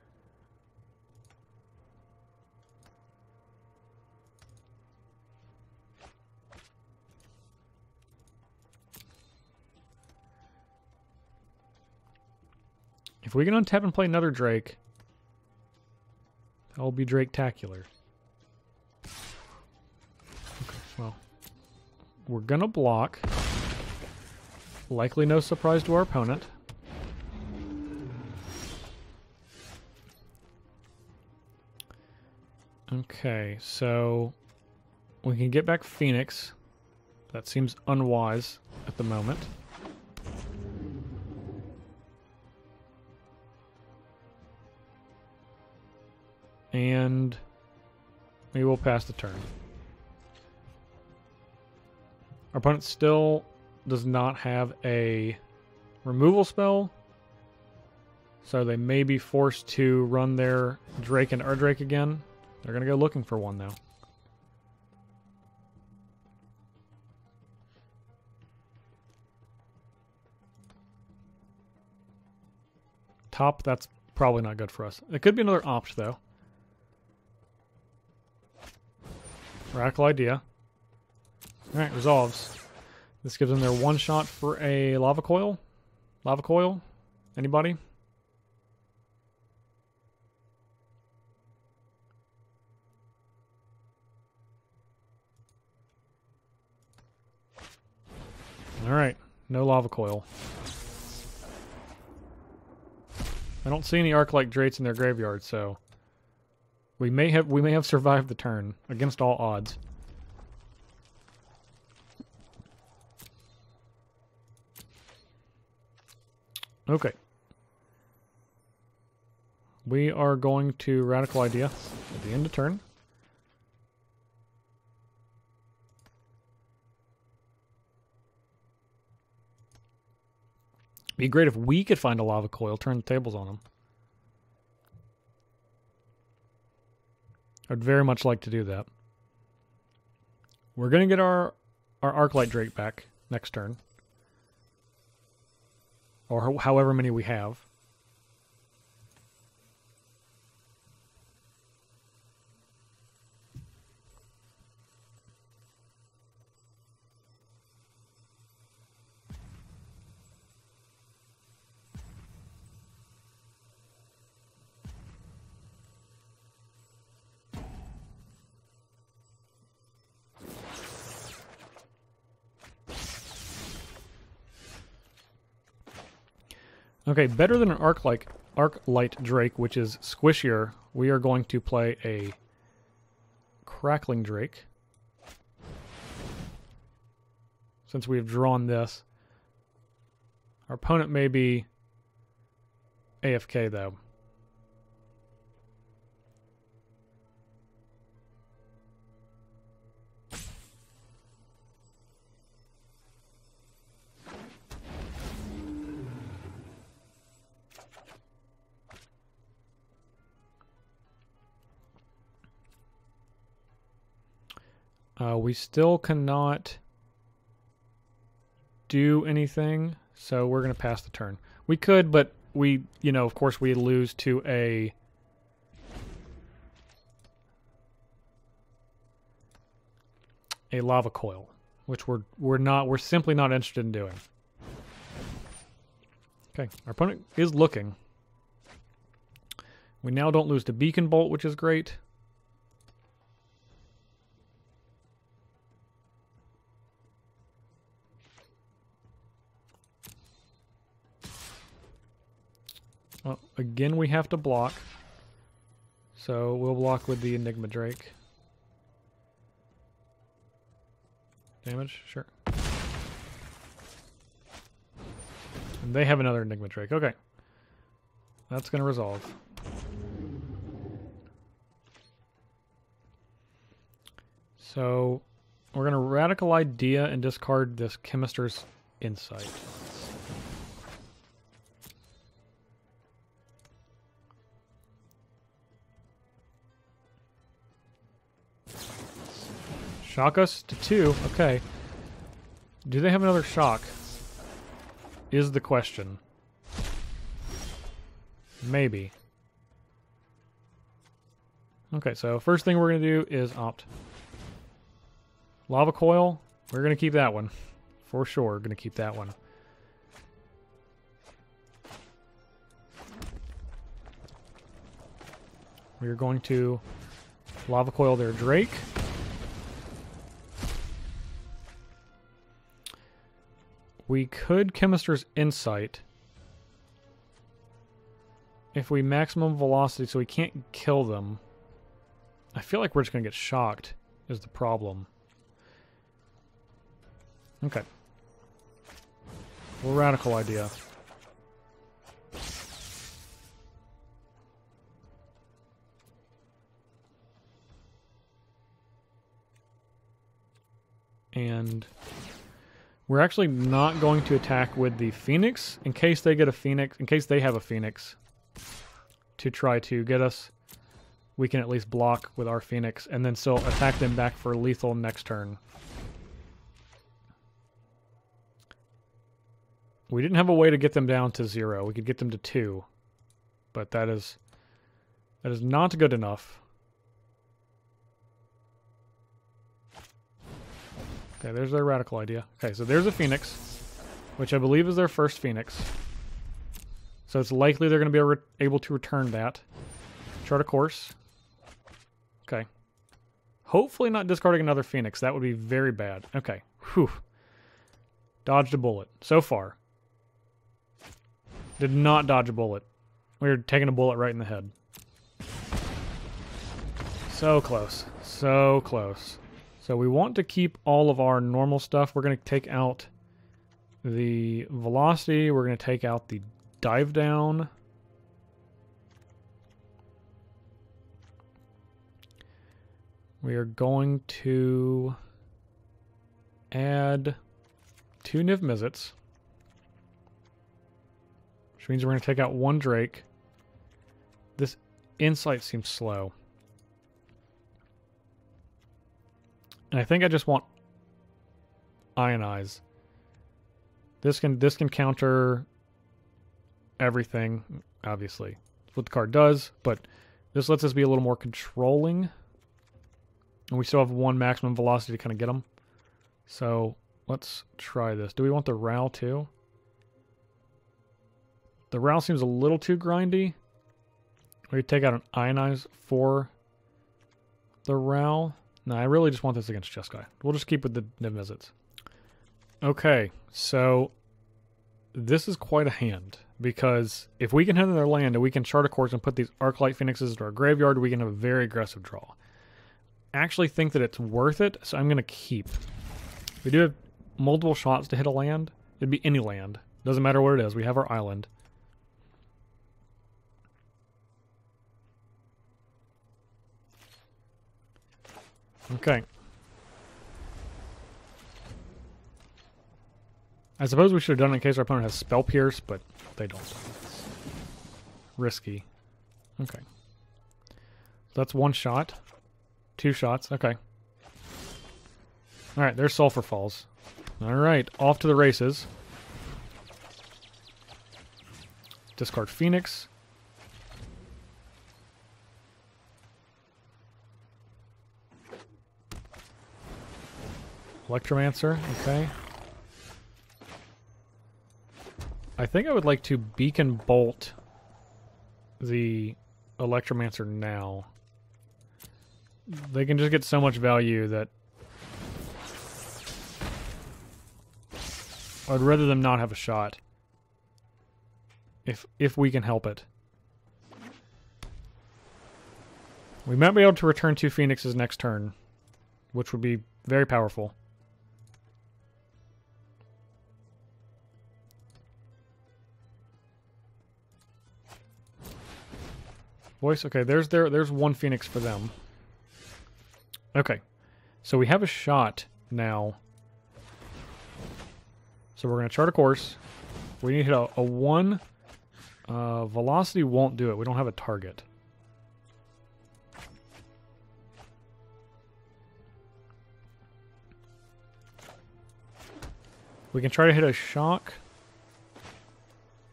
If we can untap and play another Drake, that will be Drake-tacular. Okay, well, we're gonna block. Likely no surprise to our opponent. Okay, so we can get back Phoenix. That seems unwise at the moment. And we will pass the turn. Our opponent still does not have a removal spell, so they may be forced to run their Drake and Drake again. They're going to go looking for one, though. Top, that's probably not good for us. It could be another opt, though. Radical idea. Alright, resolves. This gives them their one shot for a lava coil. Lava coil? Anybody? Alright, no lava coil. I don't see any Arclight Drakes in their graveyard, so we may have survived the turn against all odds. Okay. We are going to Radical Idea at the end of turn. Be great if we could find a lava coil, turn the tables on them. I'd very much like to do that. We're going to get our Arclight Drake back next turn. Or however many we have. Okay, better than an Arclight Drake, which is squishier, we are going to play a Crackling Drake. Since we've drawn this. Our opponent may be AFK, though. We still cannot do anything, so we're going to pass the turn. We could, but we, of course, we lose to a lava coil, which we're simply not interested in doing. Okay, our opponent is looking. We now don't lose to Beacon Bolt, which is great. Well, again, we have to block. So we'll block with the Enigma Drake. Damage? Sure. And they have another Enigma Drake. Okay. That's going to resolve. So we're going to Radical Idea and discard this Chemister's Insight. Shock us to 2. Okay. Do they have another shock? Is the question. Maybe. Okay, so first thing we're going to do is opt. Lava Coil, we're going to keep that one. For sure, we're going to keep that one. We're going to Lava Coil their Drake. We could Chemister's Insight if we maximum velocity so we can't kill them. I feel like we're just going to get shocked is the problem. Okay. Well, Radical Idea. And We're actually not going to attack with the Phoenix in case they get a Phoenix, in case they have a Phoenix to try to get us. We can at least block with our Phoenix and then still attack them back for lethal next turn. We didn't have a way to get them down to 0. We could get them to 2. But that is not good enough. Okay, there's their radical idea. Okay, so there's a Phoenix, which I believe is their first Phoenix. So it's likely they're going to be able to return that. Chart a course. Okay. Hopefully not discarding another Phoenix. That would be very bad. Okay. Whew. Dodged a bullet. So far. Did not dodge a bullet. We were taking a bullet right in the head. So close. So close. So we want to keep all of our normal stuff. We're going to take out the velocity. We're going to take out the dive down. We are going to add 2 Niv Mizzets, which means we're going to take out 1 Drake. This insight seems slow. And I think I just want Ionize. This can counter everything, obviously. That's what the card does, but this lets us be a little more controlling. And we still have 1 maximum velocity to kind of get them. So let's try this. Do we want the Row too? The Row seems a little too grindy. We take out an Ionize for the Row. No, I really just want this against Jeskai. We'll just keep with the Niv Mizzets. Okay, so this is quite a hand. Because if we can hit their land and we can chart a course and put these Arclight Phoenixes into our graveyard, we can have a very aggressive draw. I actually think that it's worth it, so I'm going to keep. We do have multiple shots to hit a land. It'd be any land. Doesn't matter what it is. We have our island. Okay. I suppose we should have done it in case our opponent has Spell Pierce, but they don't. It's risky. Okay. That's 1 shot. 2 shots. Okay. Alright, there's Sulphur Falls. Alright, off to the races. Discard Phoenix. Electromancer, okay. I think I would like to Beacon Bolt the Electromancer now. They can just get so much value that I'd rather them not have a shot. If we can help it. We might be able to return 2 Phoenixes next turn, which would be very powerful. Voice, okay, there's 1 Phoenix for them. Okay, so we have a shot now. So we're going to chart a course. We need to hit a 1. Velocity won't do it. We don't have a target. We can try to hit a shock.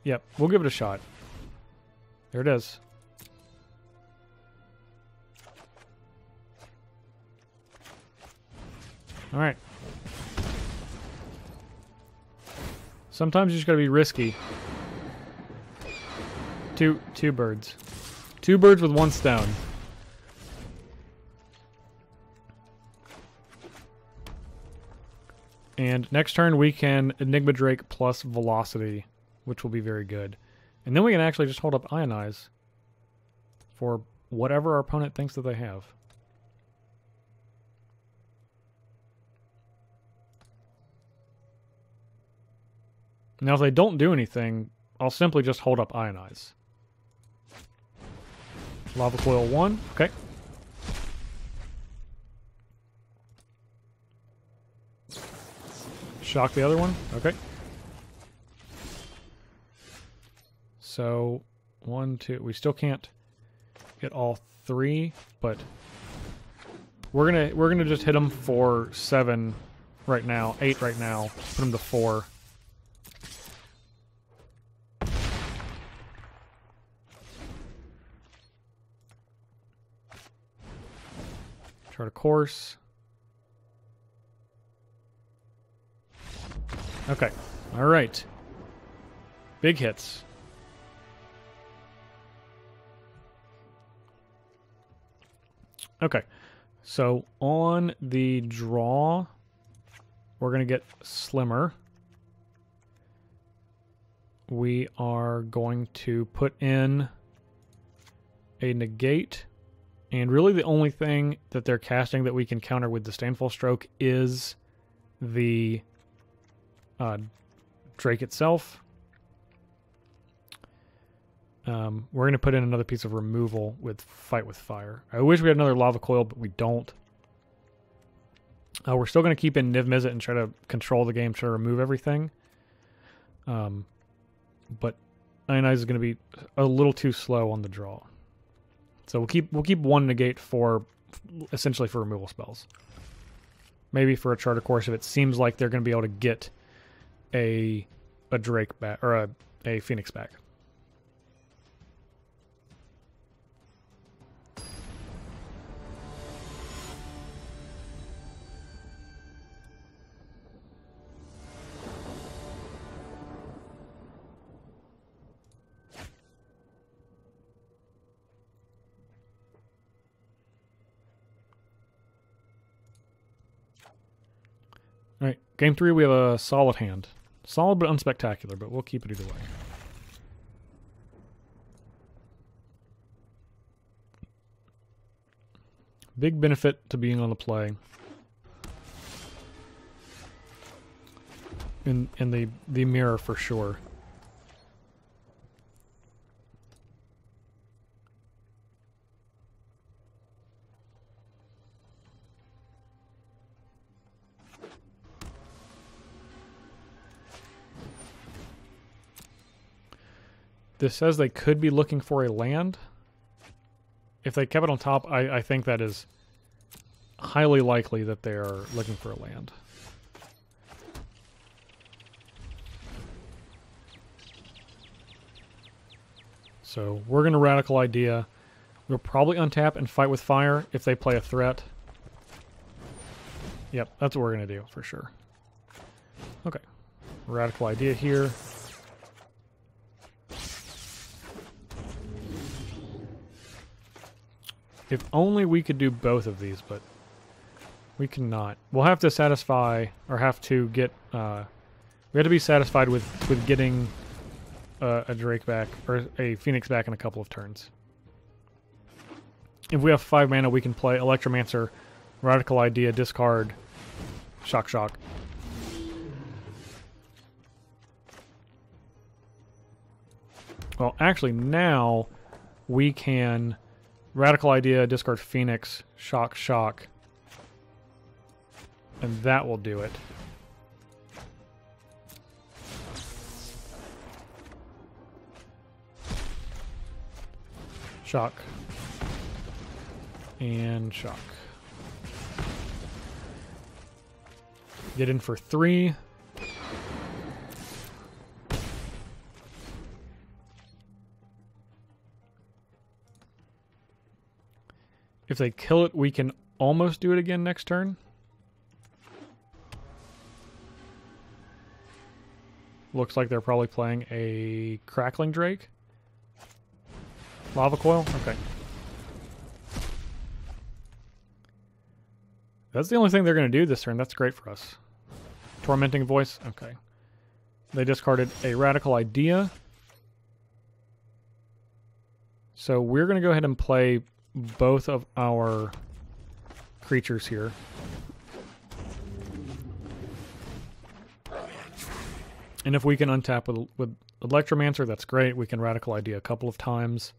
Yep, we'll give it a shot. There it is. Alright. Sometimes you just gotta be risky. Two birds. 2 birds with 1 stone. And next turn we can Enigma Drake plus Velocity, which will be very good. And then we can actually just hold up Ionize for whatever our opponent thinks that they have. Now, if they don't do anything, I'll simply just hold up Ionize. Lava Coil 1. Okay. Shock the other one? Okay. So, 1, 2. We still can't get all 3, but we're gonna just hit them for 7 right now, 8 right now. Put them to 4. Chart a course. Okay. All right. Big hits. Okay. So on the draw, we're going to get slimmer. We are going to put in a negate. And really the only thing that they're casting that we can counter with Disdainful Stroke is the Drake itself. We're going to put in another piece of removal with Fight with Fire. I wish we had another Lava Coil, but we don't. We're still going to keep in Niv Mizzet and try to control the game, try to remove everything. But Ionize is going to be a little too slow on the draw. So we'll keep one negate for essentially for removal spells. Maybe for a Charter Course if it seems like they're going to be able to get a Drake back or a Phoenix back. All right, game 3, we have a solid hand. Solid but unspectacular, but we'll keep it either way. Big benefit to being on the play. In the mirror for sure. This says they could be looking for a land. If they kept it on top, I think that is highly likely that they are looking for a land. So we're going to Radical Idea. We'll probably untap and Fight with Fire if they play a threat. Yep, that's what we're going to do for sure. Okay. Radical Idea here. If only we could do both of these, but we cannot. We'll have to satisfy, or have to get, we have to be satisfied with getting a Drake back, or a Phoenix back in a couple of turns. If we have 5 mana, we can play Electromancer, Radical Idea, discard, Shock Shock. Well, actually, now we can Radical Idea, discard Phoenix, Shock Shock, and that will do it. Shock. And Shock. Get in for 3. If they kill it, we can almost do it again next turn. Looks like they're probably playing a Crackling Drake. Lava Coil? Okay. That's the only thing they're going to do this turn. That's great for us. Tormenting Voice? Okay. They discarded a Radical Idea. So we're going to go ahead and play both of our creatures here. And if we can untap with Electromancer, that's great. We can Radical Idea a couple of times.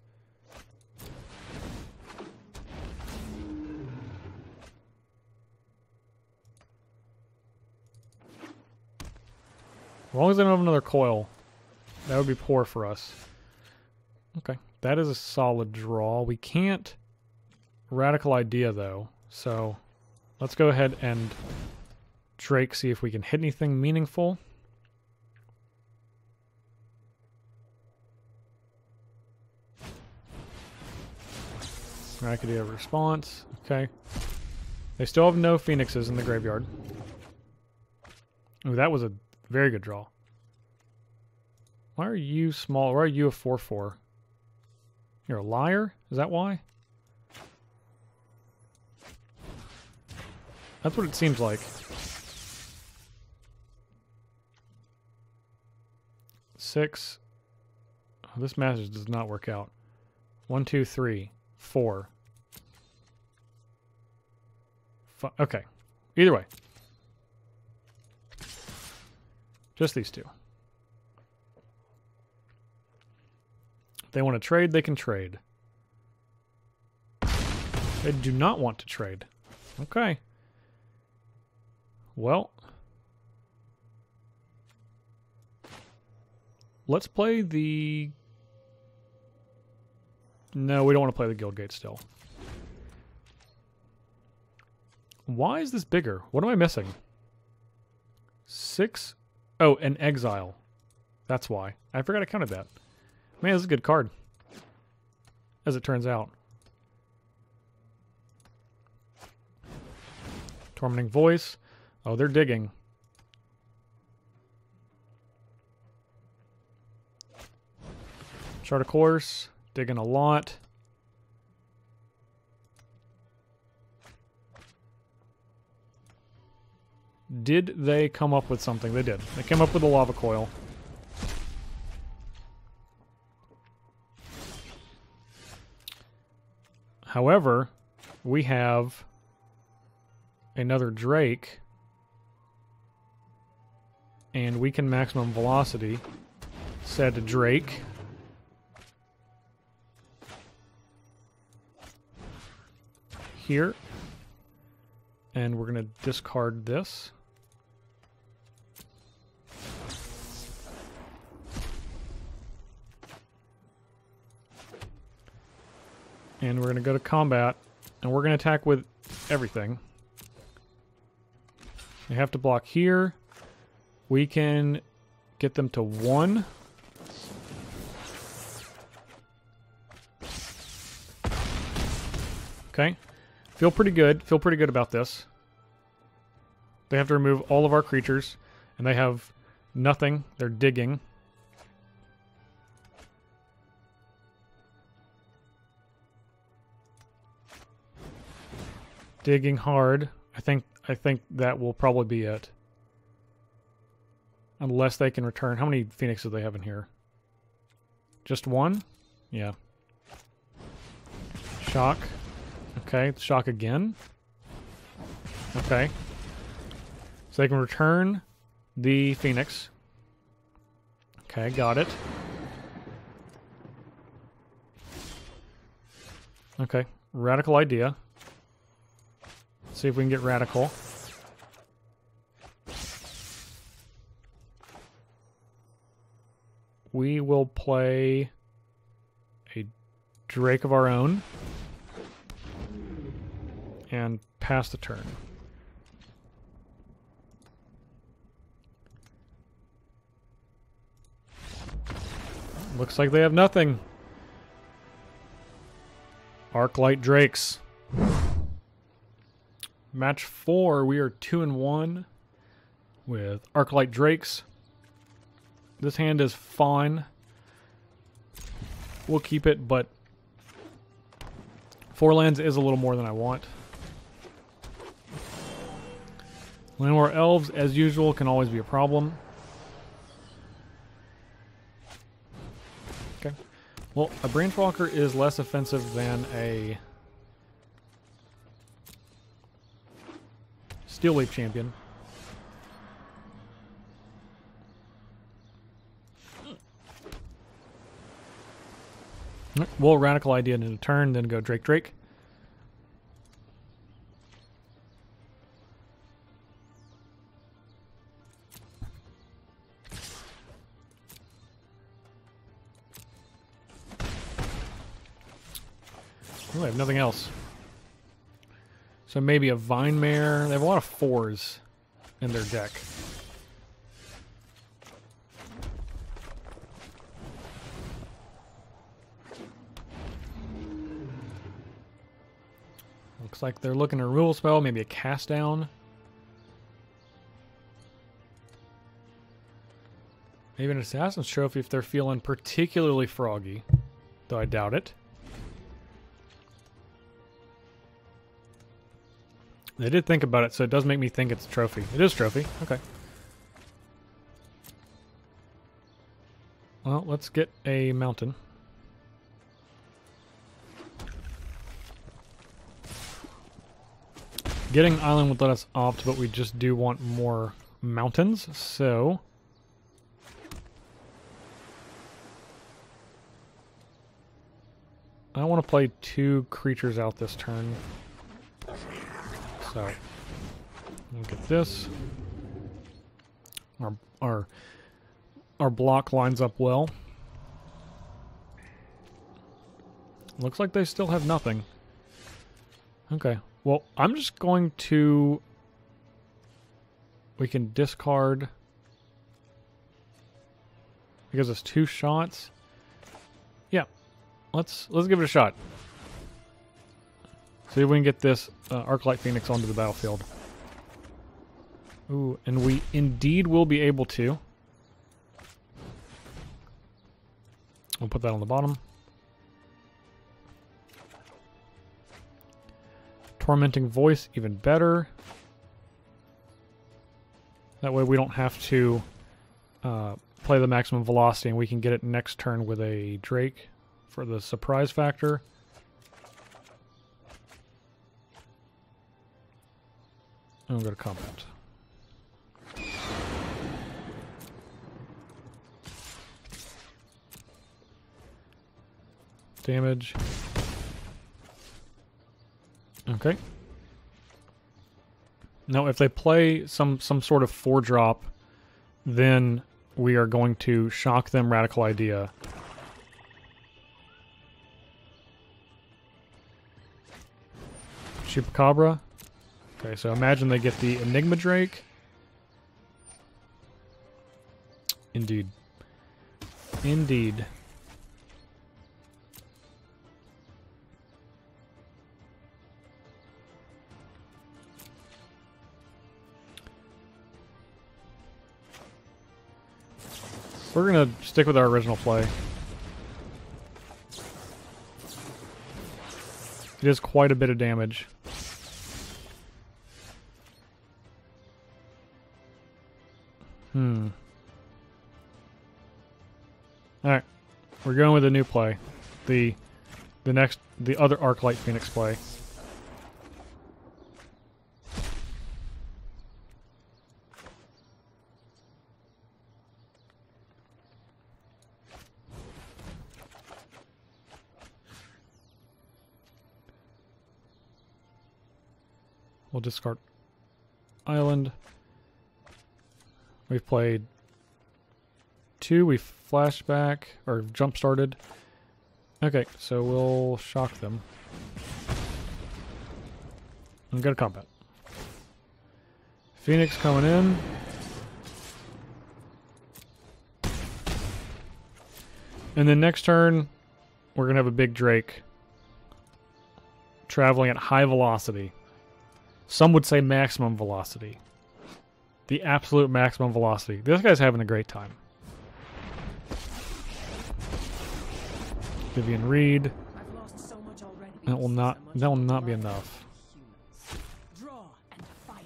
As long as they don't have another coil, that would be poor for us. Okay, that is a solid draw. We can't radical idea though, so let's go ahead and Drake, see if we can hit anything meaningful. Rackety response. Okay. They still have no phoenixes in the graveyard. Ooh, that was a very good draw. Why are you small? Why are you a 4/4? You're a liar? Is that why? That's what it seems like. 6. Oh, this message does not work out. 1, 2, 3, 4. Okay. Either way. Just these two. If they want to trade, they can trade. They do not want to trade. Okay. Well. Let's play the... No, we don't want to play the Guildgate still. Why is this bigger? What am I missing? 6? Oh, an exile. That's why. I forgot I counted that. Man, this is a good card. As it turns out. Tormenting Voice. Oh, they're digging. Chart of Course. Digging a lot. Did they come up with something? They did. They came up with a lava coil. However, we have another Drake, and we can maximum velocity said Drake. Here. And we're going to discard this. And we're going to go to combat, and we're going to attack with everything. We have to block here. We can get them to 1. Okay. Feel pretty good. Feel pretty good about this. They have to remove all of our creatures, and they have nothing. They're digging. Digging hard. I think that will probably be it. Unless they can return. How many phoenixes do they have in here? Just 1? Yeah. Shock. Okay, shock again. Okay. So they can return the phoenix. Okay, got it. Okay, radical idea. See if we can get radical. We will play a Drake of our own and pass the turn. Looks like they have nothing. Arclight Drakes. Match 4, we are 2-1 with Arclight Drakes. This hand is fine. We'll keep it, but 4 lands is a little more than I want. Land War Elves, as usual, can always be a problem. Okay. Well, a Brainwalker is less offensive than a Steel Leaf Champion. We'll radical idea in a turn, then go Drake Drake. Oh, I have nothing else. So maybe a Vine Mare. They have a lot of 4s in their deck. Looks like they're looking at a removal spell, maybe a cast down. Maybe an Assassin's Trophy if they're feeling particularly froggy. Though I doubt it. They did think about it, so it does make me think it's a trophy. It is a trophy. Okay. Well, let's get a mountain. Getting island would let us opt, but we just do want more mountains, so... I want to play 2 creatures out this turn. So, look at this. Our block lines up well. Looks like they still have nothing. Okay. Well, I'm just going to... We can discard... Because it's 2 shots. Yeah. Let's give it a shot. See if we can get this Arclight Phoenix onto the battlefield. Ooh, and we indeed will be able to. We'll put that on the bottom. Tormenting Voice, even better. That way we don't have to play the maximum velocity, and we can get it next turn with a Drake for the surprise factor. And we'll go to combat. Damage. Okay. Now, if they play some sort of 4-drop, then we are going to shock them Radical Idea. Chupacabra. Okay, so imagine they get the Enigma Drake. Indeed. Indeed. We're gonna stick with our original play. It is quite a bit of damage. Alright. We're going with a new play. The other Arclight Phoenix play. We'll discard Island. We've played 2. We flashed back, or jump started. Okay, so we'll shock them. And go to combat. Phoenix coming in. And then next turn, we're going to have a big Drake. Traveling at high velocity. Some would say maximum velocity. The absolute maximum velocity. This guy's having a great time. Vivian Reed. That will not be enough. Draw and fire.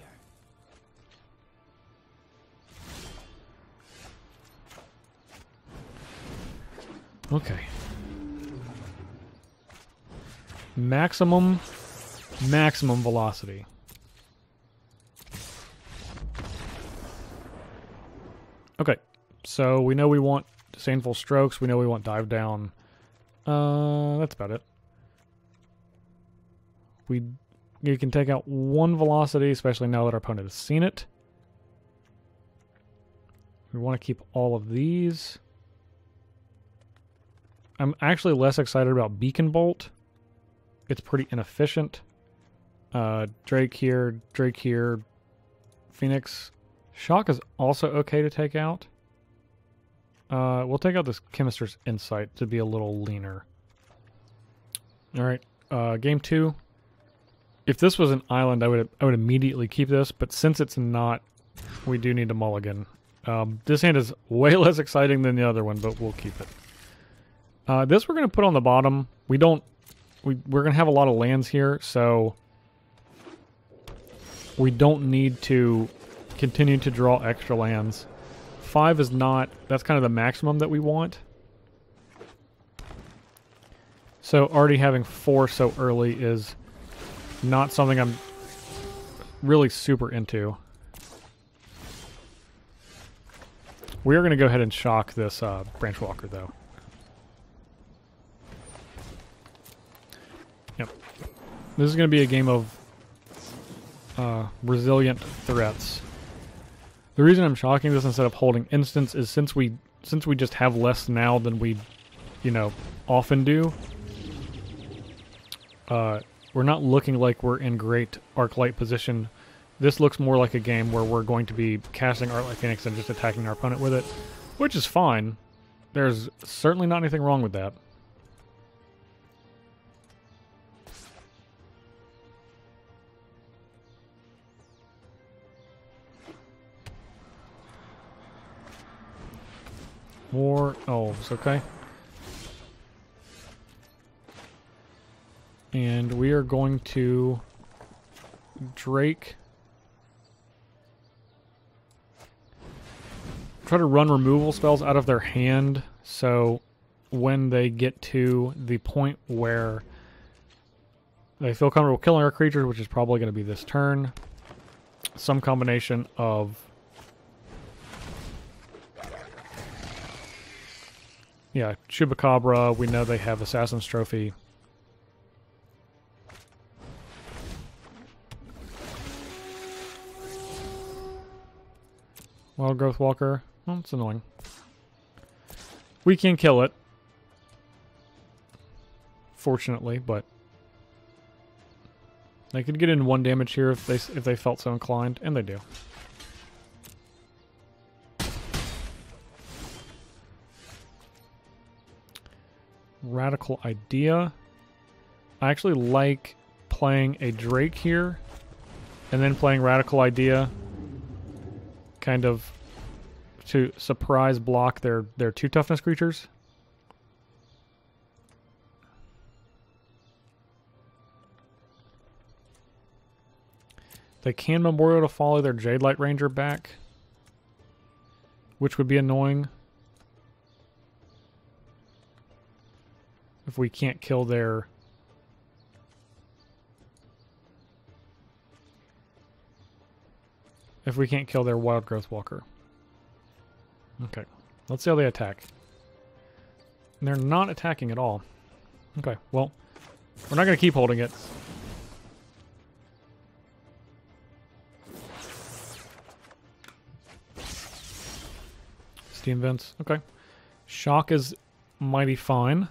Okay. Maximum velocity. Okay, so we know we want Disdainful Strokes. We know we want Dive Down. That's about it. You can take out 1 velocity, especially now that our opponent has seen it. We want to keep all of these. I'm actually less excited about Beacon Bolt. it's pretty inefficient. Drake here, Phoenix. Shock is also okay to take out. We'll take out this Chemister's Insight to be a little leaner. Alright, game 2. If this was an island, I would immediately keep this, but since it's not, we do need a mulligan. This hand is way less exciting than the other one, but we'll keep it. This we're going to put on the bottom. We're going to have a lot of lands here, so we don't need to continue to draw extra lands. 5 is not, that's kind of the maximum that we want. So already having 4 so early is not something I'm really super into. We are going to go ahead and shock this Branch Walker, though. Yep. This is going to be a game of resilient threats. The reason I'm shocking this instead of holding instants is since we just have less now than we, often do. We're not looking like we're in great Arclight position. This looks more like a game where we're going to be casting Arclight Phoenix and just attacking our opponent with it, which is fine. There's certainly not anything wrong with that. More elves, okay. And we are going to Drake. Try to run removal spells out of their hand, so when they get to the point where they feel comfortable killing our creatures, which is probably going to be this turn, some combination of Chupacabra. We know they have Assassin's Trophy. Wild Growth Walker. Well, it's annoying. We can kill it, fortunately, but they could get in 1 damage here if they felt so inclined, and they do. Radical Idea. I actually like playing a Drake here and then playing Radical Idea, kind of to surprise block their 2 toughness creatures. They can Memorial to Folly their Jade Light Ranger back, which would be annoying if we can't kill their Wild Growth Walker. Okay, let's see how they attack. And they're not attacking at all. Okay, well, we're not going to keep holding it. Steam Vents, okay. Shock is mighty fine.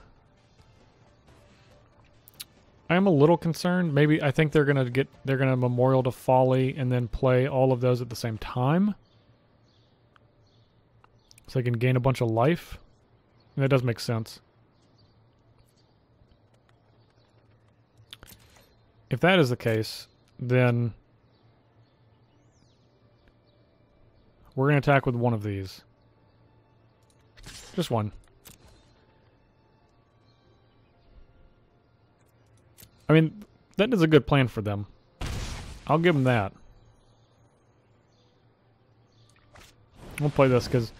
I am a little concerned. Maybe I think they're gonna Memorial to Folly and then play all of those at the same time, so they can gain a bunch of life. And that does make sense. If that is the case, then we're gonna attack with one of these. Just one. I mean, that is a good plan for them. I'll give them that. We'll play this because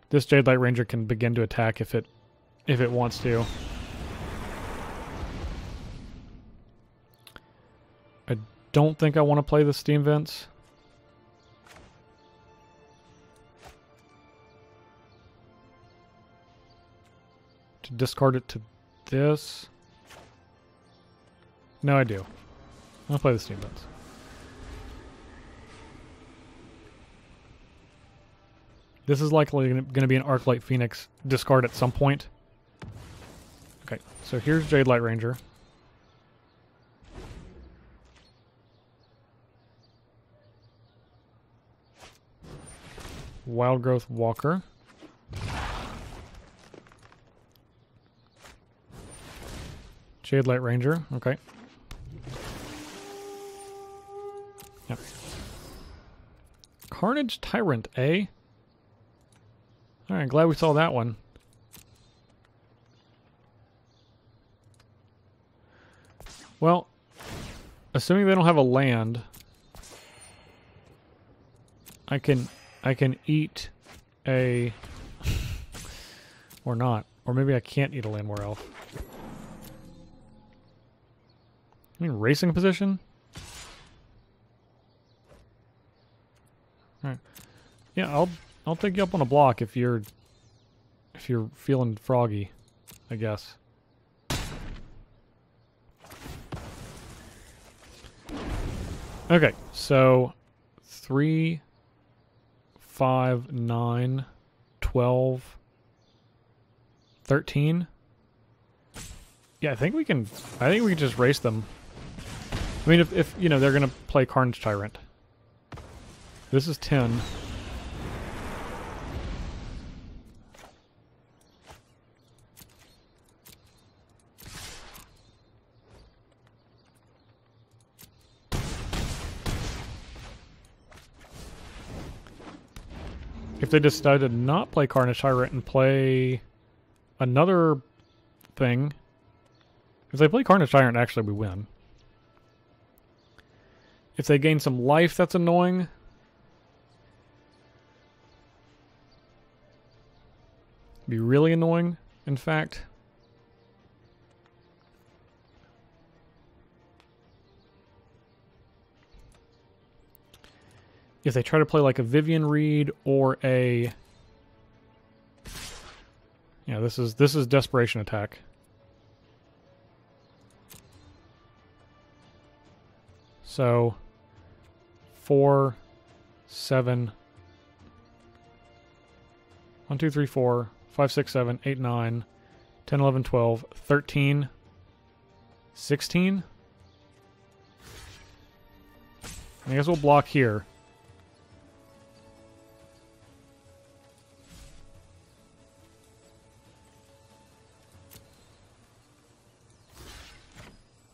this Jade Light Ranger can begin to attack if it wants to. I don't think I want to play the Steam Vents. To discard it to this. No, I do. I'll play the Steam Vents. This is likely going to be an Arclight Phoenix discard at some point. Okay, so here's Jade Light Ranger. Wild Growth Walker. Shade Light Ranger. Okay. Yep. Carnage Tyrant, eh? Alright, glad we saw that one. Well, assuming they don't have a land, I can eat a or not. Or maybe I can't eat a land more elf. I mean racing position? Alright. Yeah, I'll take you up on a block if you're feeling froggy, I guess. Okay, so 3, 5, 9, 12, 13. Yeah, I think we can just race them. I mean, if you know, they're going to play Carnage Tyrant. This is 10. If they decided to not play Carnage Tyrant and play another thing, if they play Carnage Tyrant, actually we win. If they gain some life, that's annoying. Be really annoying, in fact. If they try to play like a Vivian Reed or a... Yeah, this is Desperation Attack. So 4, 7, 1, 2, 3, 4, 5, 6, 7, 8, 9, 10, 11, 12, 13, 16. I guess we'll block here.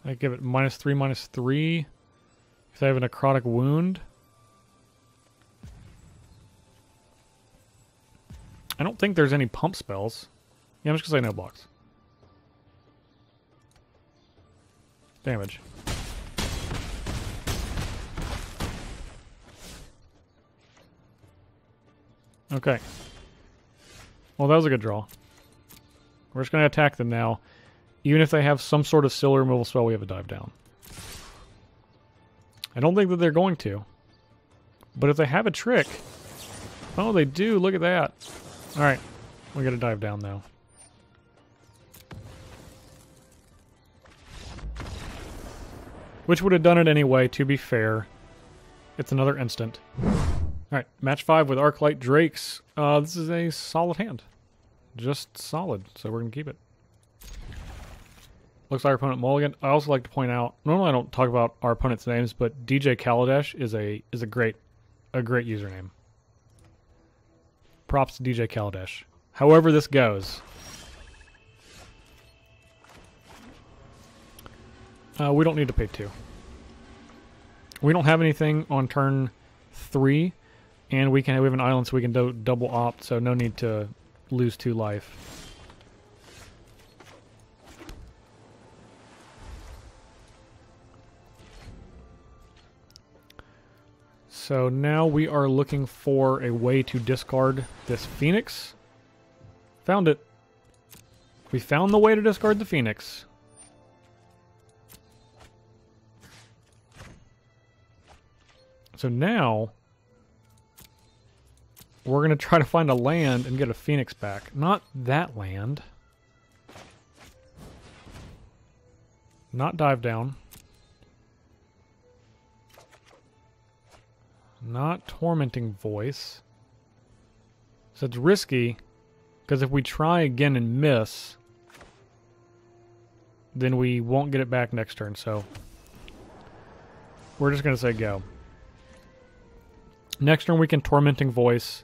I give it -3, -3. If they have a necrotic wound. I don't think there's any pump spells. Yeah, I'm just gonna say no blocks. Damage. Okay. Well, that was a good draw. We're just gonna attack them now. Even if they have some sort of seal removal spell, we have a dive down. I don't think that they're going to. But if they have a trick... Oh, they do. Look at that. Alright. We gotta dive down, though. Which would have done it anyway, to be fair. It's another instant. Alright, match 5 with Arclight Drakes. This is a solid hand. Just solid, so we're gonna keep it. Looks like our opponent mulligan. I also like to point out, normally I don't talk about our opponent's names, but DJ Kaladesh is a great username. Props to DJ Kaladesh. However this goes. We don't need to pay 2. We don't have anything on turn 3, and we have an island so we can do double opt, so no need to lose 2 life. So now we are looking for a way to discard this Phoenix. Found it. We found the way to discard the Phoenix. So now we're going to try to find a land and get a Phoenix back. Not that land. Not dive down. Not Tormenting Voice. So it's risky, because if we try again and miss, then we won't get it back next turn, so we're just going to say go. Next turn we can Tormenting Voice,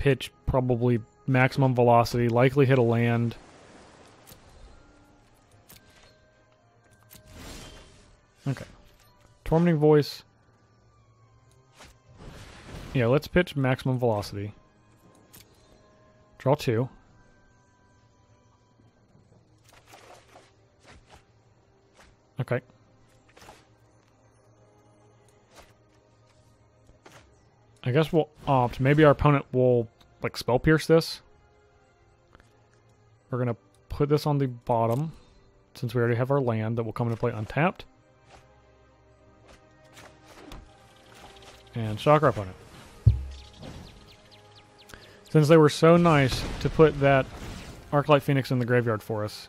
pitch probably maximum velocity, likely hit a land. Okay. Tormenting Voice. Yeah, let's pitch maximum velocity. Draw 2. Okay. I guess we'll opt. Maybe our opponent will, like, Spell Pierce this. We're going to put this on the bottom, since we already have our land that will come into play untapped. And shock our opponent. Since they were so nice to put that Arclight Phoenix in the graveyard for us.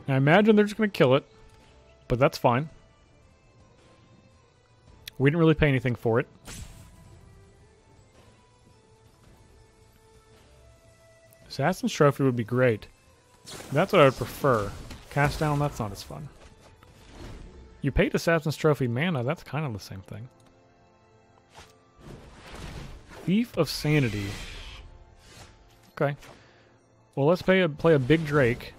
I imagine they're just going to kill it, but that's fine. We didn't really pay anything for it. Assassin's Trophy would be great. That's what I would prefer. Cast down, that's not as fun. You paid Assassin's Trophy mana, that's kind of the same thing. Thief of Sanity. Okay. Well, let's play a big Drake.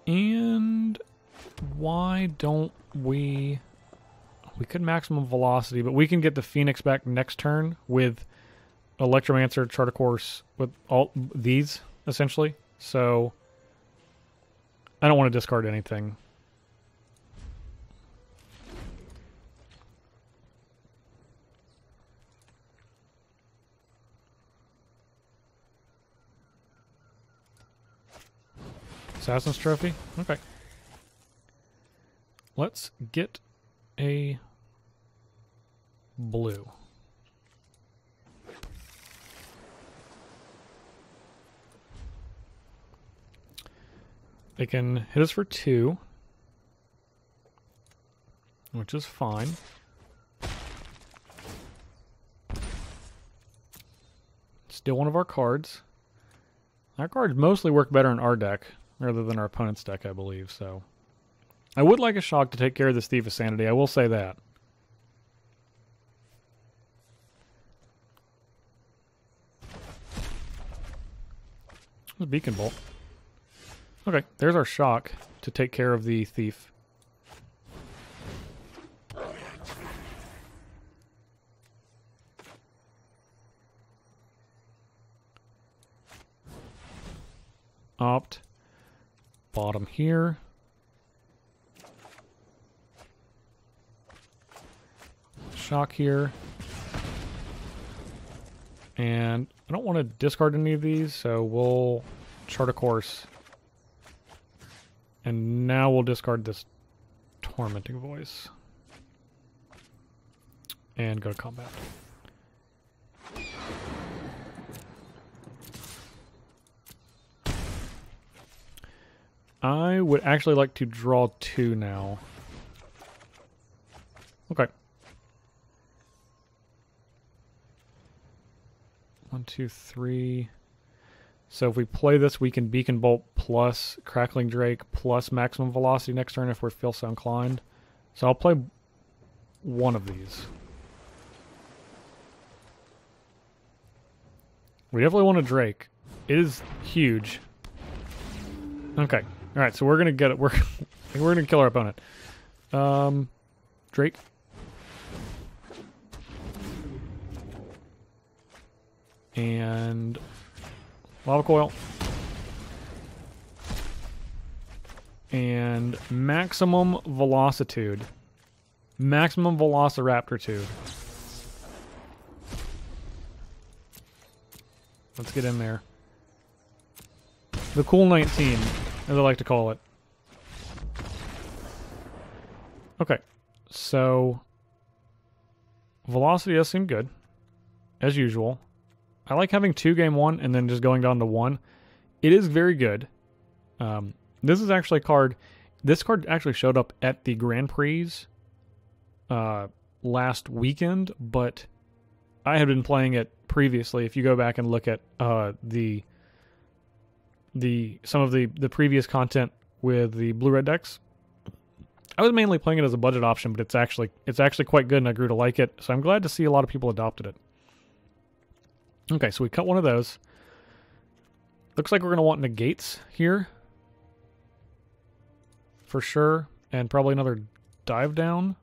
And why don't we... We could maximum velocity, but we can get the Phoenix back next turn with Electromancer, Chart a Course, with all these, essentially. So, I don't want to discard anything. Assassin's Trophy? Okay. Let's get a blue. They can hit us for 2, which is fine. Still one of our cards. Our cards mostly work better in our deck rather than our opponent's deck, I believe, so... I would like a shock to take care of this Thief of Sanity, I will say that. Beacon Bolt. Okay, there's our shock to take care of the Thief. Opt. Bottom here. Shock here. And I don't want to discard any of these, so we'll Chart a Course. And now we'll discard this Tormenting Voice. And go to combat. I would actually like to draw 2 now. Okay. 1, 2, 3. So if we play this, we can Beacon Bolt plus Crackling Drake plus maximum velocity next turn if we feel so inclined. So I'll play one of these. We definitely want a Drake. It is huge. Okay. All right. So we're gonna get it. We're gonna kill our opponent. Drake. And Lava Coil. And Maximum Velocitude. Maximum Velociraptoritude. Let's get in there. The Cool 19, as I like to call it. Okay, so velocity does seem good, as usual. I like having 2 game 1 and then just going down to 1. It is very good. This is actually a card. This card actually showed up at the Grand Prix last weekend, but I had been playing it previously. If you go back and look at some of the previous content with the blue-red decks, I was mainly playing it as a budget option, but it's actually quite good, and I grew to like it. So I'm glad to see a lot of people adopted it. Okay, so we cut one of those. Looks like we're going to want negates here. For sure. And probably another dive down.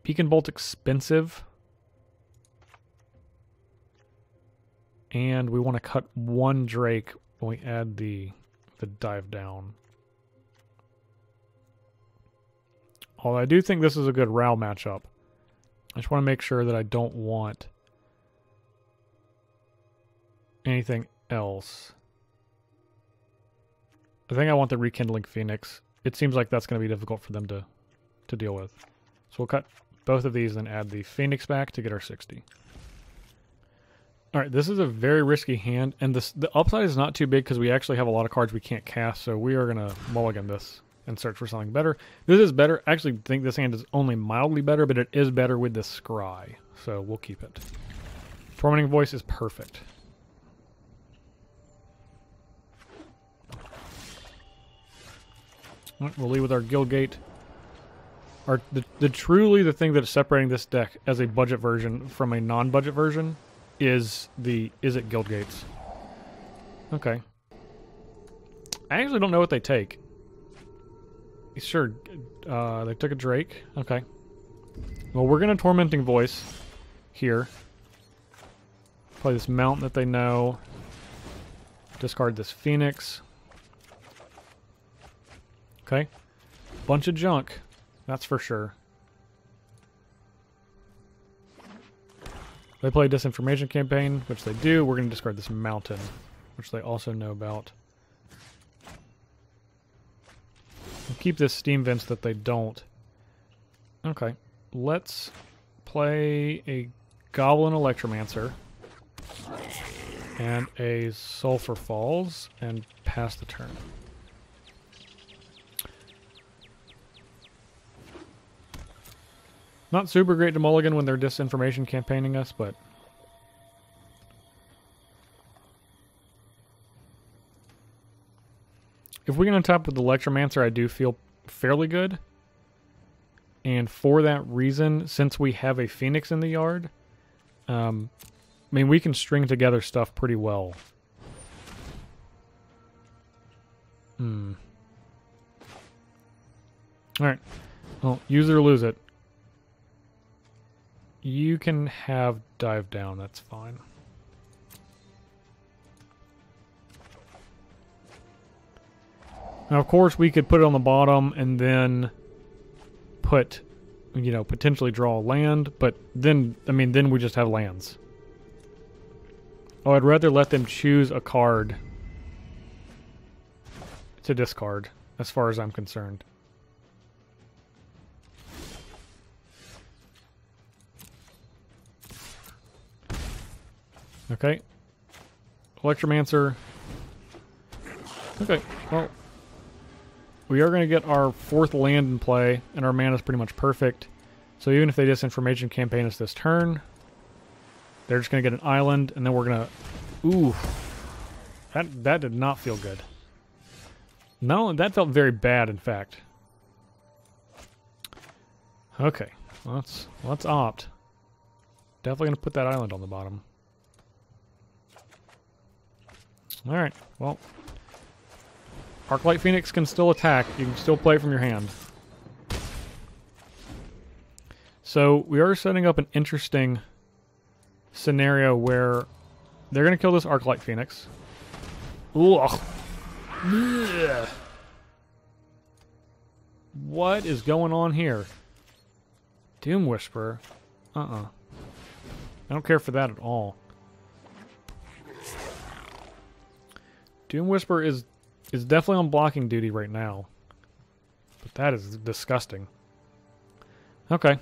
Beacon Bolt expensive. And we want to cut one Drake when we add the dive down. Although I do think this is a good Rao matchup. I just want to make sure that I don't want anything else. I think I want the Rekindling Phoenix. It seems like that's going to be difficult for them to deal with. So we'll cut both of these and add the Phoenix back to get our 60. Alright, this is a very risky hand, and the upside is not too big because we actually have a lot of cards we can't cast, so we are going to mulligan this and search for something better. This is better. I actually think this hand is only mildly better, but it is better with the Scry, so we'll keep it. Tormenting Voice is perfect. We'll leave with our Guildgate. Truly the thing that is separating this deck as a budget version from a non-budget version is it Guildgates. Okay. I actually don't know what they take. Sure, they took a Drake. Okay. Well, we're going to Tormenting Voice here. Play this Mountain that they know. Discard this Phoenix. Okay. Bunch of junk. That's for sure. They play Disinformation Campaign, which they do. We're going to discard this Mountain, which they also know about. We'll keep this Steam Vents that they don't. Okay. Let's play a Goblin Electromancer and a Sulphur Falls and pass the turn. Not super great to mulligan when they're Disinformation Campaigning us, but if we can untap with the Electromancer, I do feel fairly good. And for that reason, since we have a Phoenix in the yard, I mean, we can string together stuff pretty well. Alright. Well, use it or lose it. You can have dive down, that's fine. Now, of course, we could put it on the bottom and then put, you know, potentially draw a land, but then, I mean, then we just have lands. Oh, I'd rather let them choose a card to discard, as far as I'm concerned. Okay. Electromancer. Okay, well, we are going to get our 4th land in play, and our mana is pretty much perfect. So even if they Disinformation Campaign us this turn, they're just going to get an island, and then we're going to... Ooh. That did not feel good. No, that felt very bad, in fact. Okay, let's opt. Definitely going to put that island on the bottom. Alright, well... Arclight Phoenix can still attack. You can still play from your hand. So, we are setting up an interesting scenario where they're going to kill this Arclight Phoenix. Ugh. Ugh. What is going on here? Doom Whisperer? I don't care for that at all. Doom Whisperer is definitely on blocking duty right now. But that is disgusting. Okay.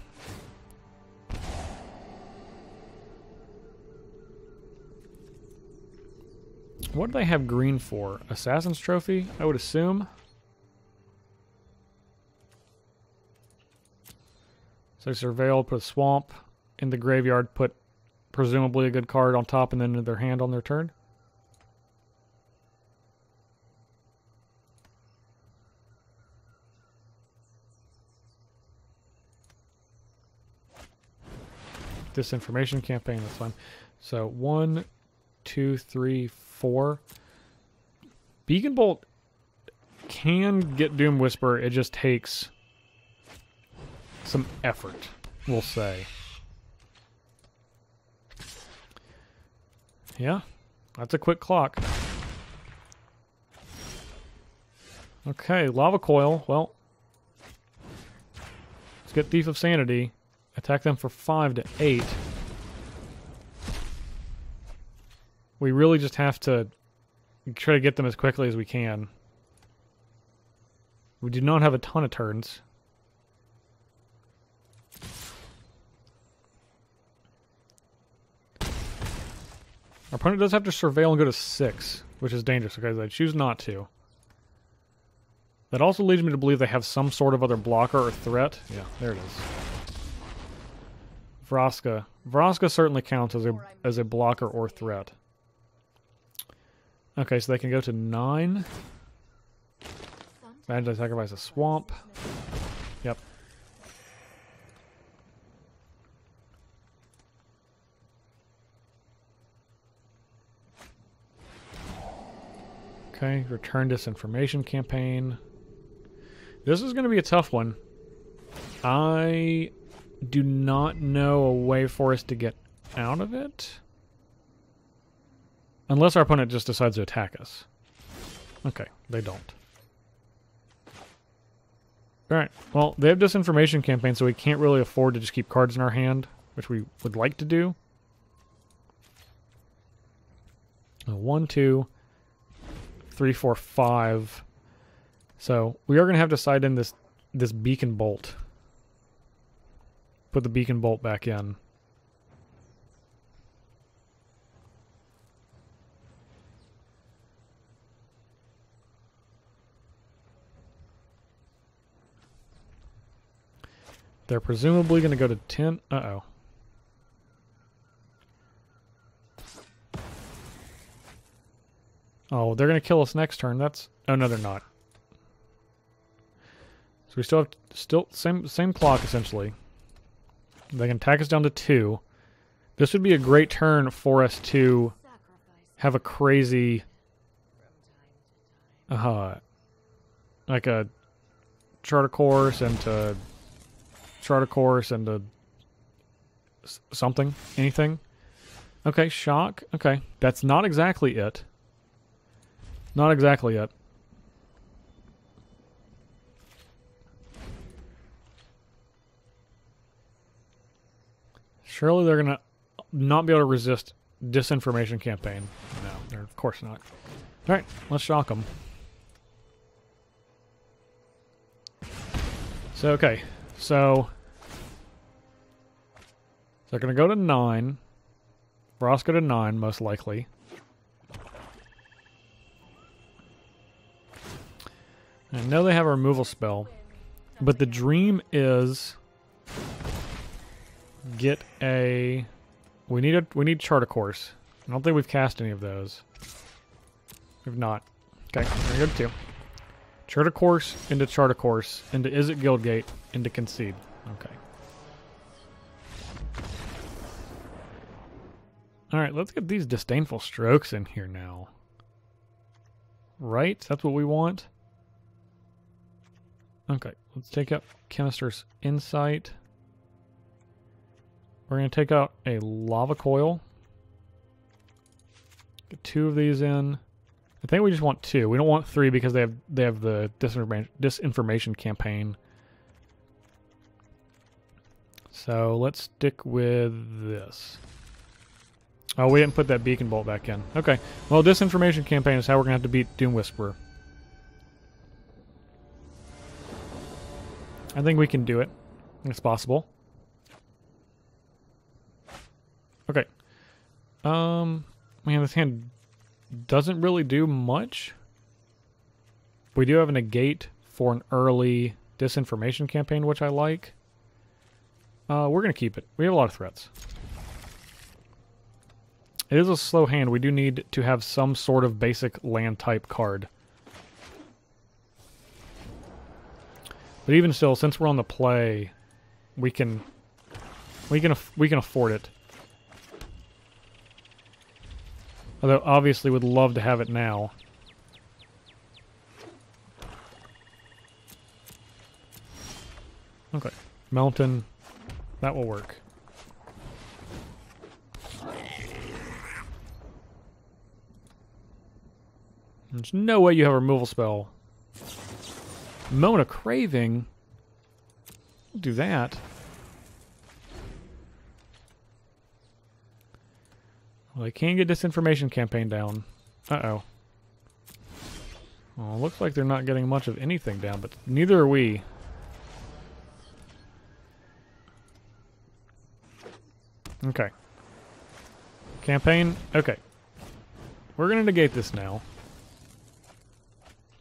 What do they have green for? Assassin's Trophy, I would assume. So Surveil, put a Swamp in the graveyard, put presumably a good card on top and then into their hand on their turn. Disinformation campaign, that's fine. So 1, 2, 3, 4. Beacon Bolt can get Doom Whisper. It just takes some effort, we'll say. Yeah, that's a quick clock. Okay, Lava Coil. Well, let's get Thief of Sanity. Attack them for 5 to 8. We really just have to try to get them as quickly as we can. We do not have a ton of turns. Our opponent does have to surveil and go to 6, which is dangerous because I choose not to. That also leads me to believe they have some sort of other blocker or threat. Yeah, there it is. Vraska. Vraska certainly counts as a blocker or threat. Okay, so they can go to 9. Imagine I sacrifice a swamp. Yep. Okay, return disinformation campaign. This is going to be a tough one. I do not know a way for us to get out of it. Unless our opponent just decides to attack us. Okay, they don't. Alright, well, they have disinformation campaign, so we can't really afford to just keep cards in our hand, which we would like to do. 1, 2, 3, 4, 5. So we are going to have to side in this Beacon Bolt. Put the Beacon Bolt back in. They're presumably going to go to 10. Uh-oh. Oh, they're going to kill us next turn. That's... Oh, no, they're not. So we still have... Same clock, essentially. They can attack us down to 2. This would be a great turn for us to have a crazy... like a Charter Course into... Charter Course into... something. Anything. Okay, Shock. Okay, that's not exactly it. Not exactly it. Surely they're going to not be able to resist disinformation campaign. No, they're of course not. Alright, let's shock them. So, okay. So they're going to go to 9. Ross go to 9, most likely. I know they have a removal spell, but the dream is get a... We need Charter Course. I don't think we've cast any of those. We've not. Okay, we're going to go to 2. Charter Course into Charter Course into Is It Guildgate into Concede. Okay. Alright, let's get these Disdainful Strokes in here now. Right? That's what we want? Okay, let's take out Chemister's Insight. We're going to take out a Lava Coil. Get 2 of these in. I think we just want 2. We don't want 3 because they have the disinformation campaign. So let's stick with this. Oh, we didn't put that Beacon Bolt back in. Okay. Well, disinformation campaign is how we're going to have to beat Doom Whisperer. I think we can do it. It's possible. Okay. Man, this hand doesn't really do much. We do have a negate for an early disinformation campaign, which I like. We're going to keep it. We have a lot of threats. It is a slow hand. We do need to have some sort of basic land type card. But even still, since we're on the play, we can We can afford it. Although, obviously, would love to have it now. Okay. Mountain. That will work. There's no way you have a removal spell. Mona Craving? Do that. Well, I can't get disinformation campaign down. Uh-oh. Well, looks like they're not getting much of anything down, but neither are we. Okay. Campaign? Okay. We're going to negate this now.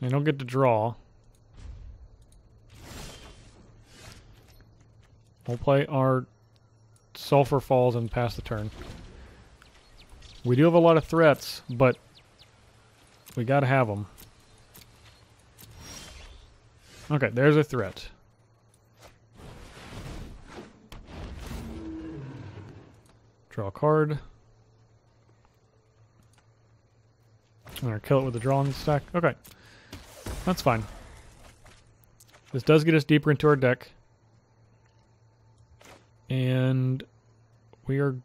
They don't get to draw. We'll play our Sulfur Falls and pass the turn. We do have a lot of threats, but we gotta have them. Okay, there's a threat. Draw a card. I'm gonna kill it with the draw on the stack. Okay. That's fine. This does get us deeper into our deck. And we are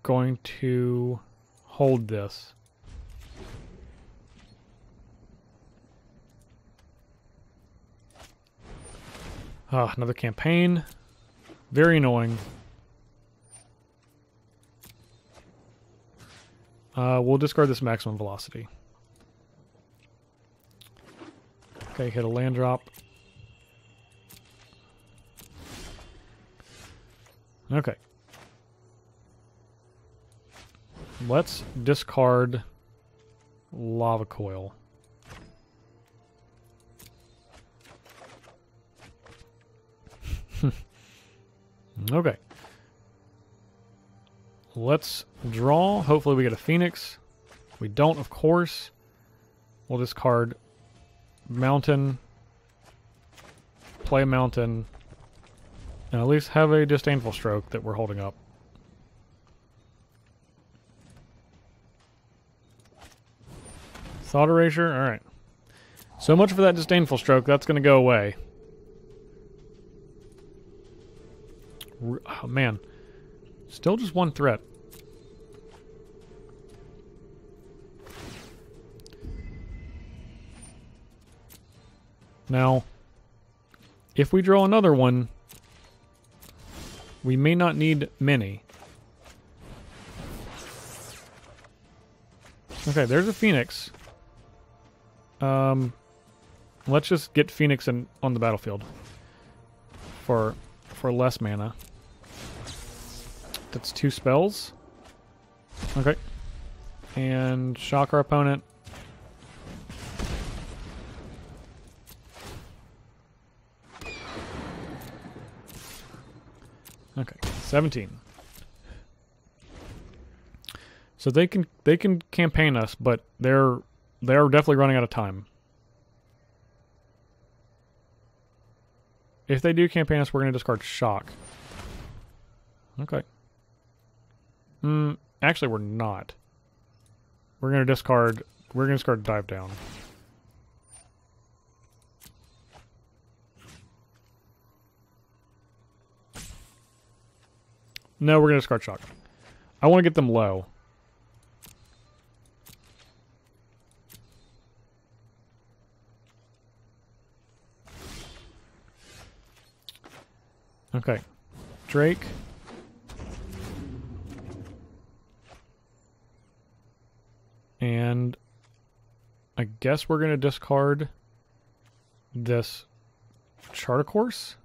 going to hold this. Ah, another campaign. Very annoying. We'll discard this maximum velocity. Okay, hit a land drop. Okay. Let's discard Lava Coil. Okay. Let's draw. Hopefully we get a Phoenix. We don't, of course. We'll discard Mountain. Play Mountain. And at least have a Disdainful Stroke that we're holding up. Thought Erasure? Alright. So much for that Disdainful Stroke. That's going to go away. Oh, man. Still just one threat. Now, if we draw another one, we may not need many. Okay, there's a Phoenix. Let's just get Phoenix on the battlefield for less mana. That's 2 spells. Okay. And shock our opponent. Okay, 17. So they can campaign us, but they're definitely running out of time. If they do campaign us, we're going to discard shock. Okay. Actually, we're not. We're going to discard dive down. No, we're going to discard shock. I want to get them low. Okay. Drake. And I guess we're going to discard this Chart a Course.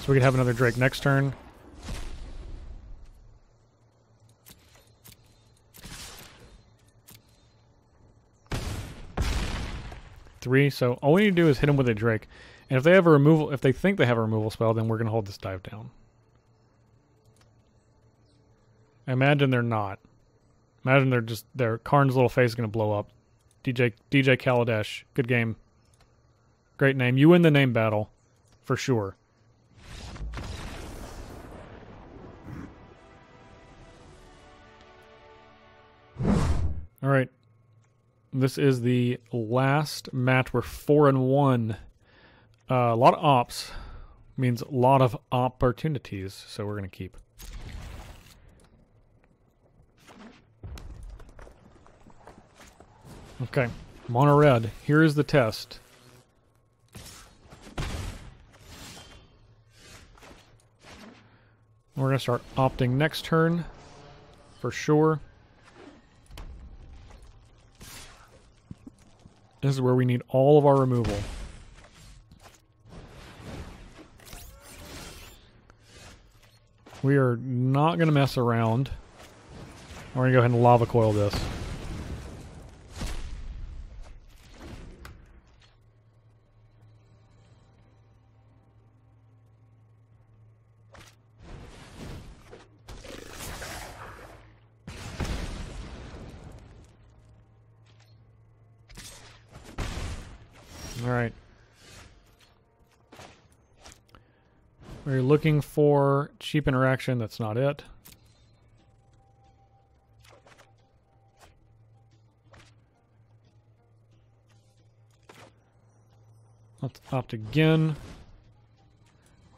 So we could have another Drake next turn. Three, so all we need to do is hit them with a Drake. And if they have a removal, if they think they have a removal spell, then we're going to hold this dive down. I imagine they're not. Imagine their Karn's little face is going to blow up DJ Kaladesh. Good game. Great name. You win the name battle. For sure. Alright. This is the last match. We're 4-1. A lot of ops. Means a lot of opportunities. So we're going to keep. Okay. Mono red. Here is the test. We're going to start opting next turn. For sure. This is where we need all of our removal. We are not going to mess around. We're going to go ahead and lava coil this. Alright. We're looking for cheap interaction. That's not it. Let's opt again.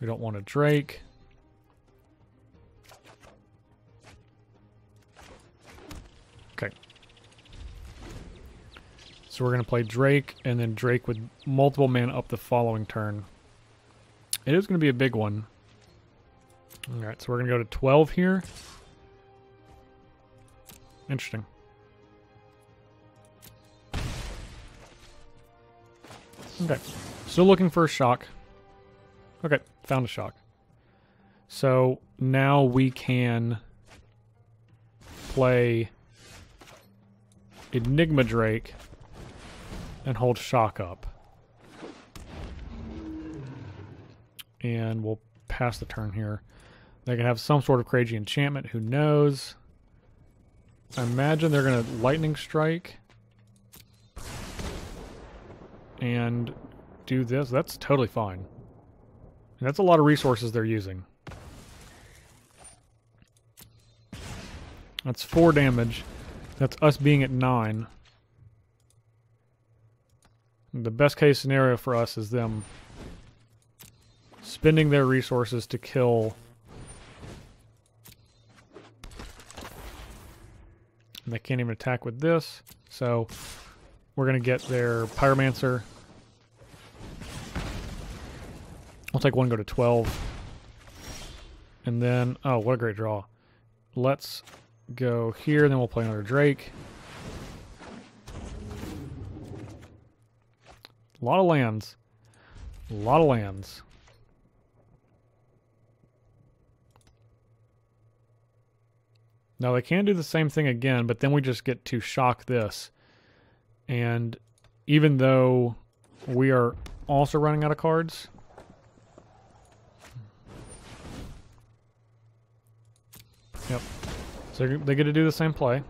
We don't want a Drake. Okay. So we're going to play Drake, and then Drake with multiple mana up the following turn. It is going to be a big one. Alright, so we're going to go to 12 here. Interesting. Okay, still looking for a shock. Okay, found a shock. So now we can play Enigma Drake and hold shock up. And we'll pass the turn here. They can have some sort of crazy enchantment. Who knows? I imagine they're going to lightning strike. And do this. That's totally fine. And that's a lot of resources they're using. That's 4 damage. That's us being at 9. The best case scenario for us is them spending their resources to kill. And they can't even attack with this. So we're going to get their Pyromancer. I'll take one, go to 12. And then, oh, what a great draw. Let's go here, then we'll play another Drake. A lot of lands. A lot of lands. Now they can do the same thing again, but then we just get to shock this. And even though we are also running out of cards, yep. So they get to do the same play.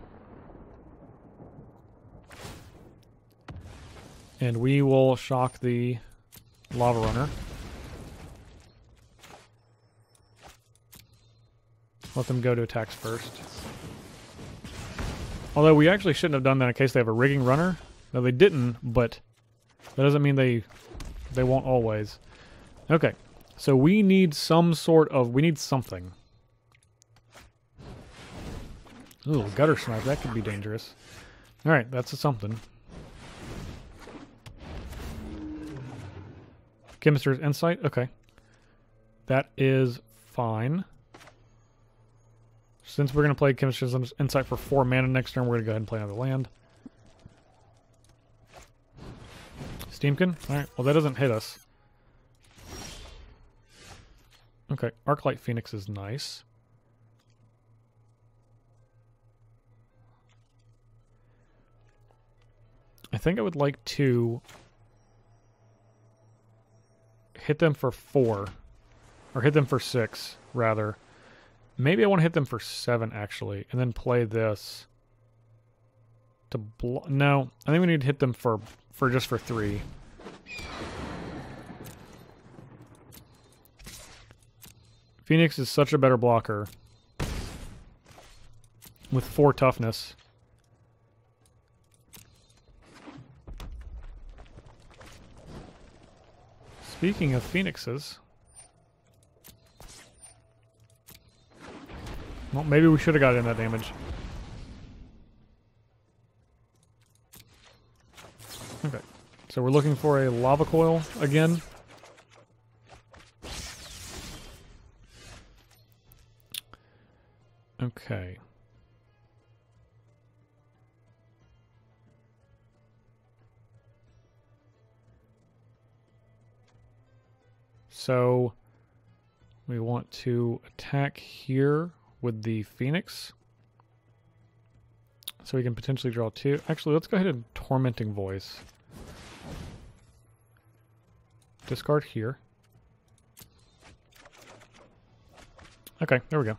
And we will shock the Lava Runner. Let them go to attacks first. Although we actually shouldn't have done that in case they have a rigging runner. No, they didn't, but that doesn't mean they won't always. Okay, so we need some sort of... We need something. Ooh, Gutter Snipe. That could be dangerous. Alright, that's a something. Chemist's Insight? Okay. That is fine. Since we're going to play Chemist's Insight for 4 mana next turn, we're going to go ahead and play another land. Steamkin? Alright, well that doesn't hit us. Okay, Arclight Phoenix is nice. I think I would like to hit them for 4. Or hit them for 6, rather. Maybe I want to hit them for 7, actually. And then play this. to block. No, I think we need to hit them for just for 3. Phoenix is such a better blocker with 4 toughness. Speaking of phoenixes, well, maybe we should have got in that damage. Okay, so we're looking for a lava coil again. Okay. So we want to attack here with the Phoenix. So we can potentially draw 2. Actually, let's go ahead and Tormenting Voice. Discard here. Okay, there we go.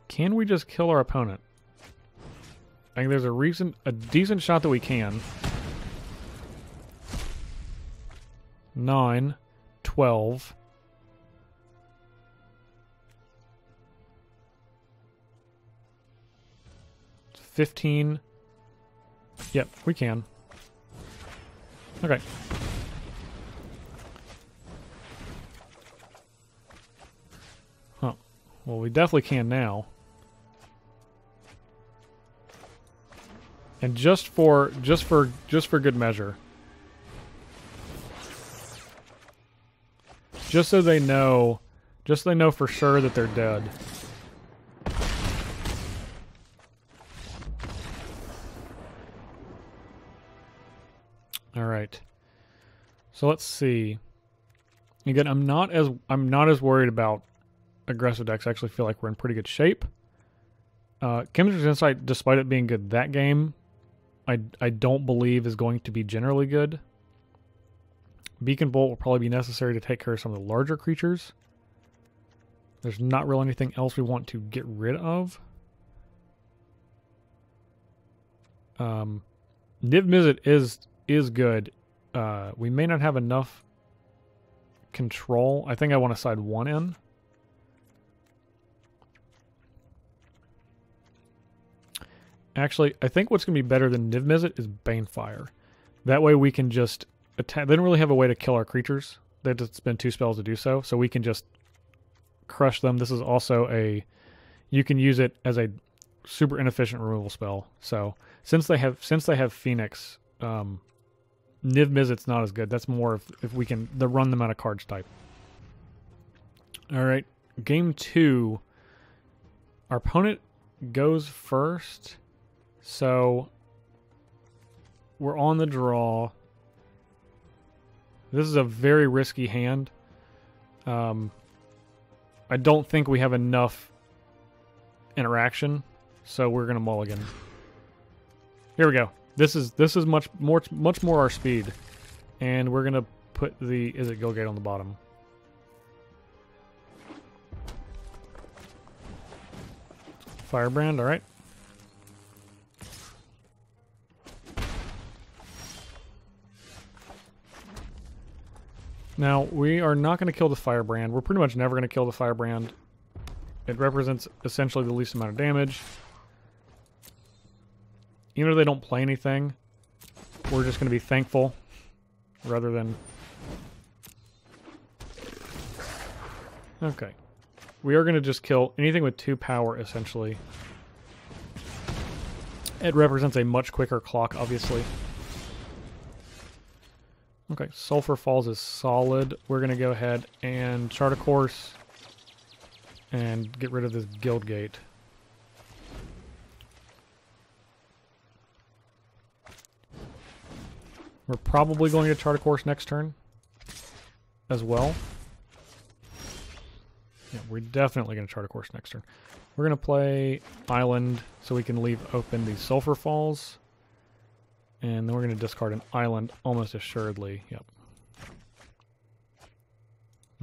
Can we just kill our opponent? I think there's a decent shot that we can. 9, 12. $15. Yep, we can. Okay. Huh. Well, we definitely can now. And just for good measure. Just so they know for sure that they're dead. All right. So let's see. Again, I'm not as worried about aggressive decks. I actually feel like we're in pretty good shape. Chemistry's Insight, despite it being good that game, I don't believe is going to be generally good. Beacon Bolt will probably be necessary to take care of some of the larger creatures. There's not really anything else we want to get rid of. Niv Mizzet is good. We may not have enough control. I think I want to side 1 in. Actually, I think what's going to be better than Niv Mizzet is Banefire. That way we can just attack. They don't really have a way to kill our creatures. They have to spend 2 spells to do so. So we can just crush them. This is also a... You can use it as a super inefficient removal spell. So since they have Phoenix, Niv Mizzet's not as good. That's more if we can run them out of cards type. All right, game 2. Our opponent goes first, so we're on the draw. This is a very risky hand. I don't think we have enough interaction, so we're gonna mulligan. Here we go. This is much more our speed, and we're gonna put the Is It Gilgate on the bottom. Firebrand, all right. Now we are not going to kill the Firebrand. We're pretty much never going to kill the Firebrand. It represents essentially the least amount of damage. Even if they don't play anything, we're just going to be thankful rather than... Okay. We are going to just kill anything with 2 power, essentially. It represents a much quicker clock, obviously. Okay, Sulphur Falls is solid. We're going to go ahead and chart a course and get rid of this Guild Gate. We're probably going to chart a course next turn as well. Yeah, we're definitely going to chart a course next turn. We're going to play Island so we can leave open the Sulphur Falls. And then we're going to discard an Island almost assuredly. Yep.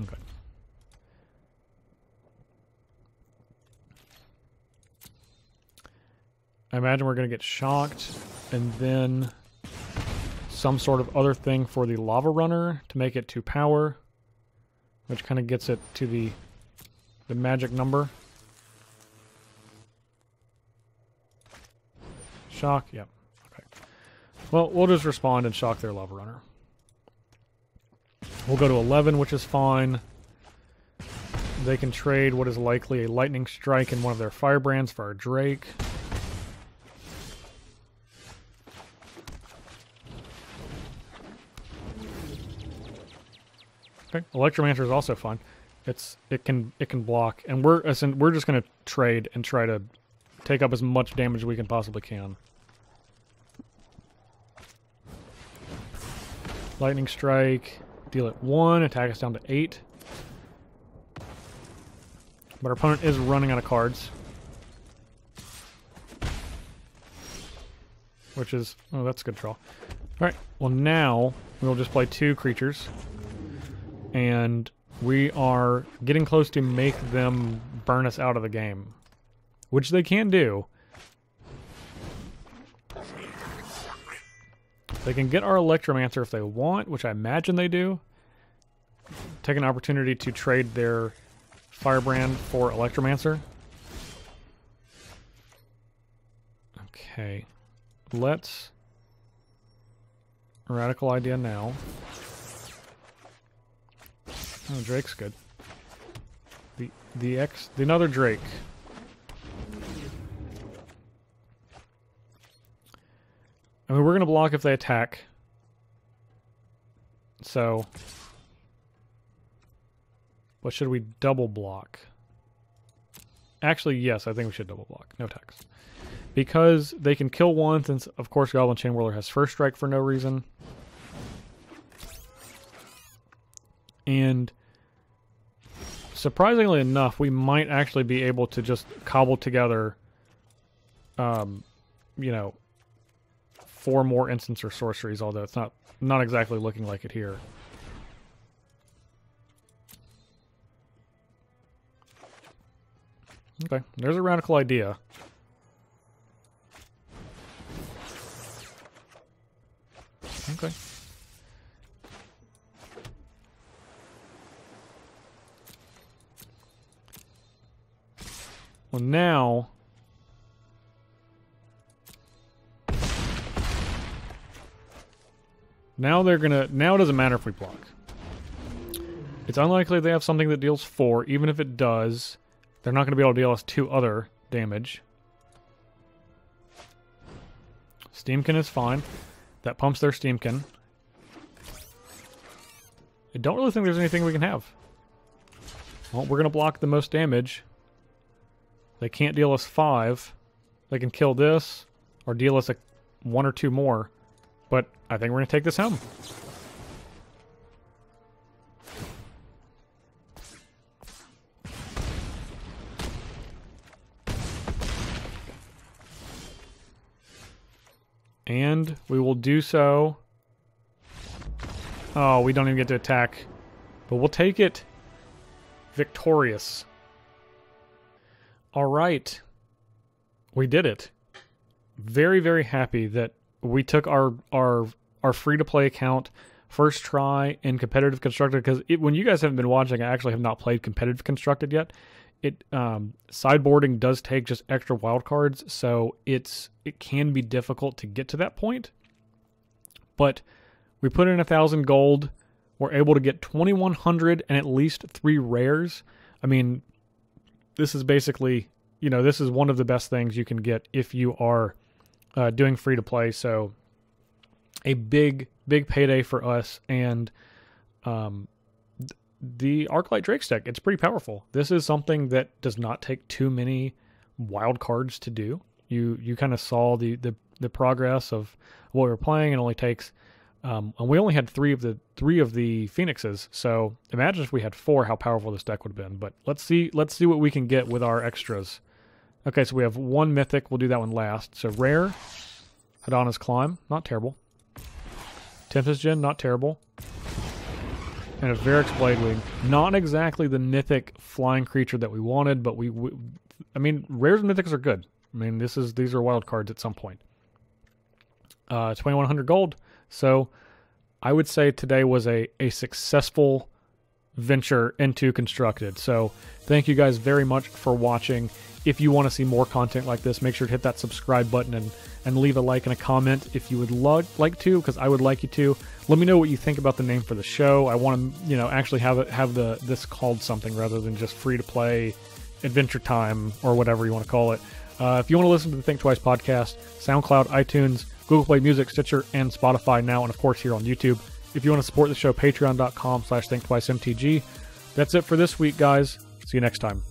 Okay. imagine we're going to get shocked, and then some sort of other thing for the lava runner to make it 2 power, which kind of gets it to the magic number. Shock, yep. Okay. Well, we'll just respond and shock their lava runner. We'll go to 11, which is fine. They can trade what is likely a lightning strike in one of their firebrands for our Drake. Okay, Electromancer is also fine. It can block, and we're just gonna trade and try to take up as much damage as we can possibly can. Lightning strike, deal it 1, attack us down to 8. But our opponent is running out of cards, which is, oh, that's a good draw. All right, well now we'll just play 2 creatures. And we are getting close to make them burn us out of the game, which they can do. They can get our Electromancer if they want, which I imagine they do. Take an opportunity to trade their Firebrand for Electromancer. Okay, let's radical idea now. Oh, Drake's good. The another Drake. I mean, we're gonna block if they attack. So, but should we double block? Actually, yes, I think we should double block. No attacks. Because they can kill one, since of course Goblin Chain Whirler has first strike for no reason. And surprisingly enough, we might actually be able to just cobble together, you know, 4 more instants or sorceries, although it's not exactly looking like it here. Okay, there's a radical idea. Okay. Well, now they're gonna. Now it doesn't matter if we block. It's unlikely they have something that deals 4. Even if it does, they're not going to be able to deal us 2 other damage. Steamkin is fine. That pumps their Steamkin. I don't really think there's anything we can have. Well, we're going to block the most damage. They can't deal us 5. They can kill this or deal us 1 or 2 more. But I think we're going to take this home. And we will do so. Oh, we don't even get to attack. But we'll take it victorious. All right. We did it. Very, very happy that we took our free-to-play account first try in competitive constructed, because when you guys haven't been watching, I actually have not played competitive constructed yet. Sideboarding does take just extra wildcards, so it can be difficult to get to that point. But we put in 1,000 gold. We're able to get 2,100 and at least 3 rares. I mean, this is basically, you know, this is one of the best things you can get if you are doing free to play. So a big payday for us. And the Arclight Drake deck, it's pretty powerful. This is something that does not take too many wild cards to do. You kind of saw the progress of what we were playing. It only takes and we only had 3 of the Phoenixes. So imagine if we had 4, how powerful this deck would have been. But let's see what we can get with our extras. Okay, so we have 1 mythic. We'll do that one last. So rare, Hadana's Climb, not terrible. Tempest Gen, not terrible. And a Varric's Bladewing. Not exactly the mythic flying creature that we wanted, but I mean, rares and mythics are good. I mean, these are wild cards at some point. 2,100 gold. So I would say today was a successful venture into Constructed. So thank you guys very much for watching. If you want to see more content like this, make sure to hit that subscribe button and leave a like and a comment if you would like to, because I would like you to. Let me know what you think about the name for the show. I want to, actually have this called something rather than just free to play, Adventure Time, or whatever you want to call it. If you want to listen to the Thinktwice podcast, SoundCloud, iTunes, Google Play Music, Stitcher, and Spotify now, and of course here on YouTube. If you want to support the show, patreon.com/ThinktwiceMTG. That's it for this week, guys. See you next time.